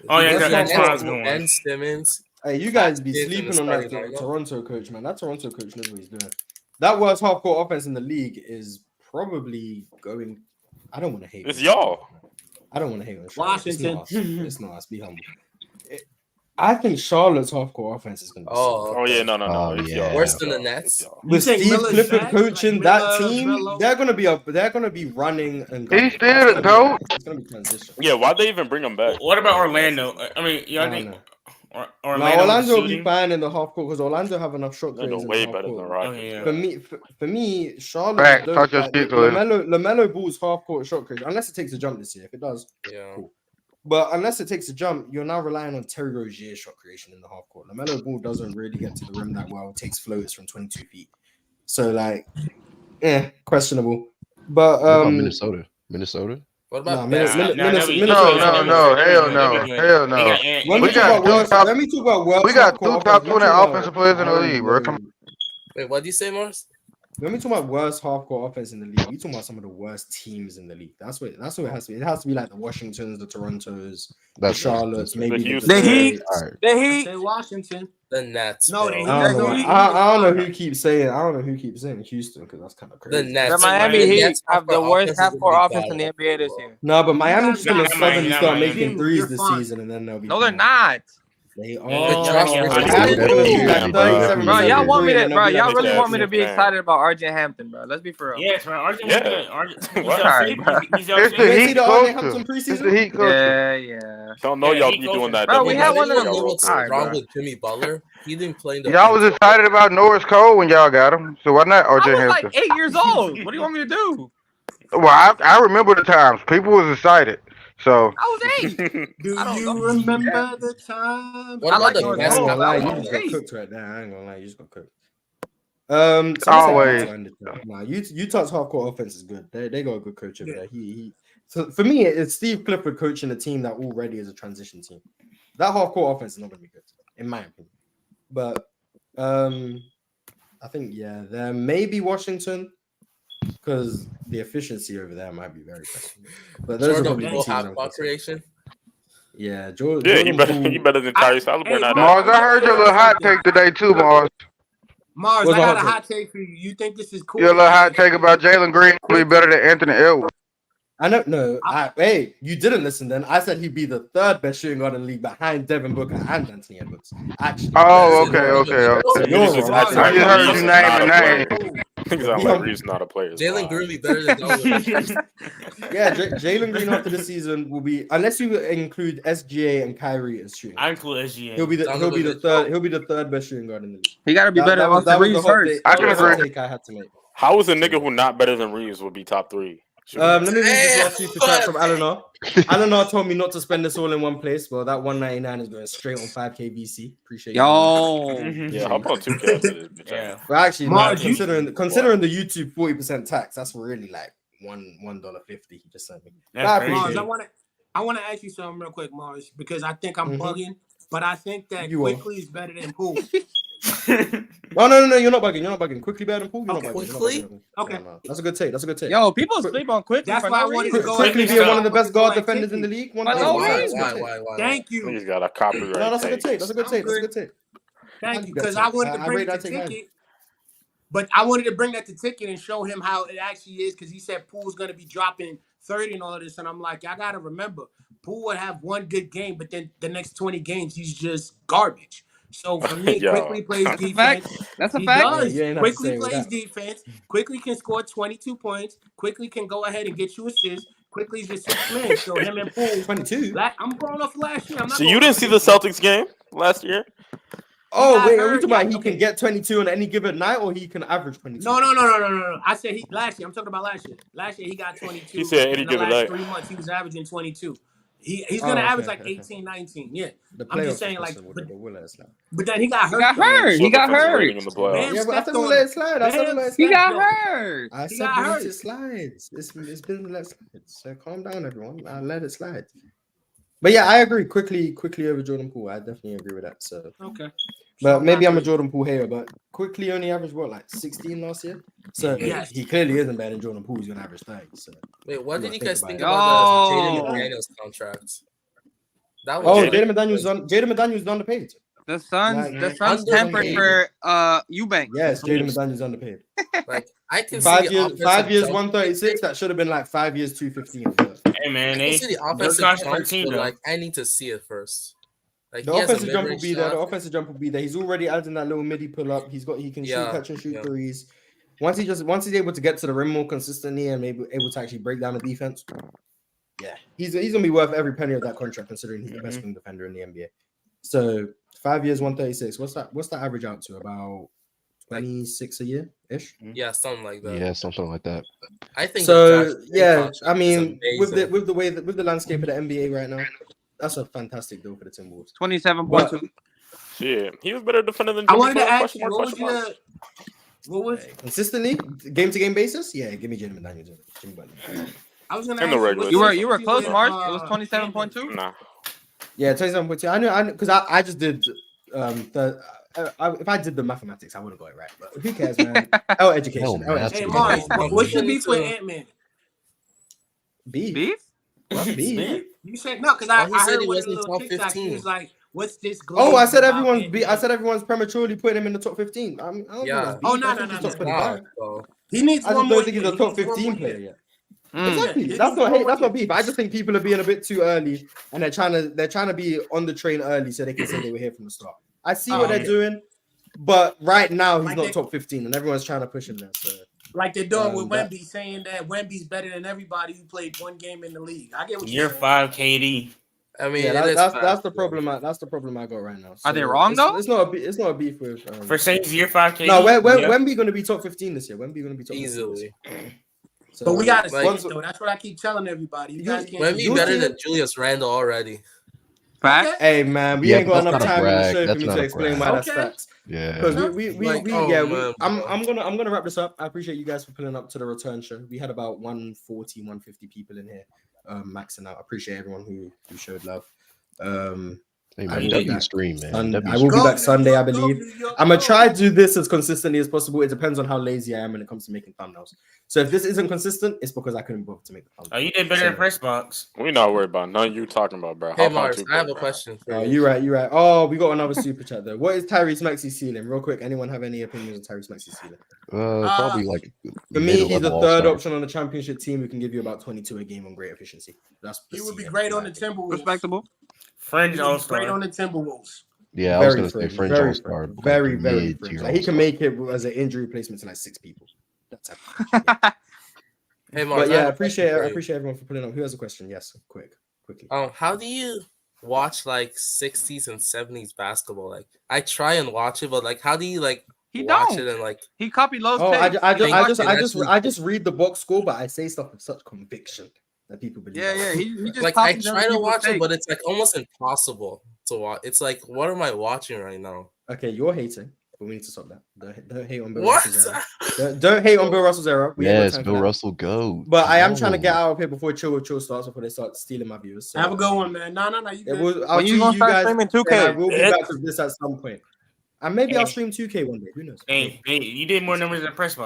Oh yeah, that's going. Ben Simmons. Hey, you guys be sleeping on that Toronto coach, man. That Toronto coach knows what he's doing. That worst half-court offense in the league is probably going. I don't want to hate. It's y'all. I don't want to hate on Washington. It's not us. Be humble. I think Charlotte's half-court offense is going to be no. It's y'all. Worse than the Nets. With Steve Clifford coaching that team, they're going to be running and he's still though. It's going to be transition. Yeah, why'd they even bring him back? What about Orlando? I mean, y'all think Orlando will be fine in the half court because Orlando have enough shot creators. Way better than Rockets. For me, Charlotte. LaMelo LaMelo Ball's half court shot creators, unless it takes a jump this year. If it does, cool. But unless it takes a jump, you're now relying on Terry Rozier shot creation in the half court. LaMelo Ball doesn't really get to the rim that well. It takes floaters from 22 feet. So like, questionable. But What about Minnesota? Minnesota? What about Minnesota? No, hell no. When we talk about we got two top 20 offensive players in the league, bro. Come on. Wait, what do you say, Morris? When we talk about worst half-court offense in the league, we talking about some of the worst teams in the league. That's what it has to be. It has to be like the Washingtons, the Torontos, the Charlottes, maybe the Heat. The Heat. Say Washington. The Nets. No, bro. I don't know who keeps saying Houston because that's kind of crazy. The Nets. The Miami Heat have the worst half-court offense in the NBA this year. No, but Miami's just gonna suddenly start making threes this season, and then they'll be. No, they're not. They Bro, y'all want me to, bro? Y'all really want me to be excited about RJ Hampton, bro? Let's be for real. Yes, man. RJ Hampton. It's the Heat culture. Yeah. Don't know y'all be doing that. Bro, we had one of them. What's wrong with Jimmy Butler? He didn't play in the. Y'all was excited about Norris Cole when y'all got him, so why not RJ Hampton? I was like 8 years old. What do you want me to do? Well, I remember the times. People was excited. So I was 8. Do you remember the time? What about the best? You just got cooked right there. I ain't gonna lie, you just got cooked. Always. Nah, Utah's half-court offense is good. They got a good coach over there. So for me, it's Steve Clifford coaching a team that already is a transition team. That half-court offense is not gonna be good, in my opinion. But I think there may be Washington. Because the efficiency over there might be very questionable. But those are probably the creation. Yeah, Jordan. You better than Tyrese Halliburton. Mars, I heard your little hot take today too, Mars. Mars, I got a hot take for you. You think this is cool? Your little hot take about Jalen Green will be better than Anthony Edwards. I don't know. Hey, you didn't listen then. I said he'd be the third best shooting guard in the league behind Devin Booker and Anthony Edwards. Actually. Oh, okay. I just heard you name the name. Like Reeves not a player. Jalen Green be better than Yeah, Jalen Green after the season will be, unless you include SGA and Kyrie as shooting. I include SGA. He'll be the third best shooting guard in the league. He got to be better than Reeves first. I can agree. I had to make. How is a nigga who not better than Reeves would be top 3? Let me read this last super chat from Eleanor. Eleanor told me not to spend this all in one place. Well, that 199 is going straight on 5K VC. Appreciate it. Yeah, how about 2K? Yeah. Well, actually, considering the YouTube 40% tax, that's really like $1.50 he just sent me. Mars, I want to ask you something real quick, Mars, because I think I'm bugging, but I think that Quickly is better than Poole. No, you're not bugging. Quickly better than Poole. You're not bugging. Quickly? Okay. No. That's a good take. Yo, people sleep on Quickly. That's why I wanted to go. Quickly being one of the best guard defenders in the league. Why? Thank you. He's got a copyright. No, that's a good take. Thank you, because I wanted to bring the ticket. But I wanted to bring that to ticket and show him how it actually is, because he said Poole's going to be dropping 30 and all of this. And I'm like, I got to remember, Poole would have one good game, but then the next 20 games, he's just garbage. So for me, Quickly plays defense. That's a fact. Quickly plays defense. Quickly can score 22 points. Quickly can go ahead and get you assists. Quickly's just 6 man. So him and Poole. 22. I'm going off last year. So you didn't see the Celtics game last year? Oh, wait, are we talking about he can get 22 on any given night, or he can average 22? No. I said last year. I'm talking about last year. Last year he got 22. He said any in the given last night. 3 months he was averaging 22. He's gonna average like 18, 19. Yeah. I'm just saying, like, but then he got hurt. He got hurt. Yeah, but I thought we let it slide. He got hurt. I said let it slide. It's been let slide. So calm down, everyone. I let it slide. But yeah, I agree. Quickly over Jordan Poole. I definitely agree with that. So okay. But maybe I'm a Jordan Poole hater, but Quickly only averaged like 16 last year. So he clearly isn't better than Jordan Poole. He's gonna average 30. So wait, what did you guys think about the Jaden McDaniels contract? Jaden McDaniels underpaid. The Suns tempered for Eubank. Yes, Jaden McDaniels underpaid. Like I can 5 years, 5 years, 136. That should have been like 5 years, 215. Hey man, I see the offensive jump, but like I need to see it first. Like the offensive jump will be there. The offensive jump will be there. He's already adding that little midi pull up. He can shoot, catch and shoot threes. Once he's able to get to the rim more consistently and maybe able to actually break down the defense, he's gonna be worth every penny of that contract, considering he's the best wing defender in the NBA. So 5 years, 136. What's that average out to? About 26 a year ish. Yeah, something like that. Yeah, something like that. I think so. Yeah, I mean, with the landscape of the NBA right now, that's a fantastic deal for the Timberwolves. 27.2. Yeah, he was better defender than. I wanted to ask you, what was your What was consistently game to game basis? Yeah, give me Jaden McDaniels. Jimmy Butler. I was gonna In the ask regular you were close, Mars. It was 27.2. Nah. Yeah, 27.2. I know, because I just did if I did the mathematics, I would have got it right. But who cares, man? Our education. Hey, Mars, what should be for Ant-Man? Beef? What beef? You said no, because I said heard he one of wasn't the little top TikToks. 15. He was like, "What's this?" Oh, I said about everyone's Ant-Man? I said everyone's prematurely putting him in the top 15. I don't think that's beef. Oh, I think he's top 25. He needs I one just more don't think he's year. a top 15 player yet. Exactly. Yeah, That's not hate. one That's more not beef. I just think people are being a bit too early, and they're trying to be on the train early so they can say they were here from the start. I see what they're doing, but right now he's not top 15, and everyone's trying to push him there. So. Like they're doing with Wemby, saying that Wemby's better than everybody who played one game in the league. I get what you're saying. 5 KD. I mean, yeah, that's the problem. That's the problem I got right now. So Are they wrong though? It's not a beef with. For saying year 5 KD. No, Wemby going to be top 15 this year. Wemby going to be top 15 easily. So, but we gotta see it, though. That's what I keep telling everybody. You guys can't. Wemby better than Julius Randle already. Facts. Hey man, we ain't got enough time in the show for me to explain why that's facts. Yeah, because I'm gonna wrap this up. I appreciate you guys for pulling up to the return show. We had about 140, 150 people in here, maxing out. I appreciate everyone who showed love. Hey man, W stream, man. I will be back Sunday, I believe. I'm gonna try to do this as consistently as possible. It depends on how lazy I am when it comes to making thumbnails. So if this isn't consistent, it's because I couldn't bother to make the thumbnail. Oh, you did better in press box. We're not worried about none you talking about, bro. Hey, Mars, I have a question. Oh, you're right. Oh, we got another super chat though. What is Tyrese Maxey's ceiling? Real quick, anyone have any opinions on Tyrese Maxey's ceiling? Probably like for me, he's the third option on the championship team who can give you about 22 a game on great efficiency. He would be great on the Timberwolves. Respectable. Fringe All-Star. Great on the Timberwolves. Yeah, I was going to say Fringe All-Star. Very fringe. Like, he can make it as an injury replacement to like 6 people. That's Hey, Mark, but yeah, I appreciate everyone for putting up. Who has a question? Yes, quickly. How do you watch like 60s and 70s basketball? Like, I try and watch it, but like, how do you like watch it and like? He copied Lowe's. I just read the box score, but I say stuff with such conviction that people believe. Yeah. He just like I try to watch it, but it's like almost impossible to watch. It's like, what am I watching right now? Okay, you're hating, but we need to stop that. Don't hate on Bill Russell's era. Don't hate on Bill Russell's era. Yes, Bill Russell go. But I am trying to get out of here before Chill starts, before they start stealing my viewers. So, have a good one, man. No. I'll you gonna start streaming 2K? I will be back with this at some point. And maybe I'll stream 2K one day. Who knows? Hey, you did more numbers than press box.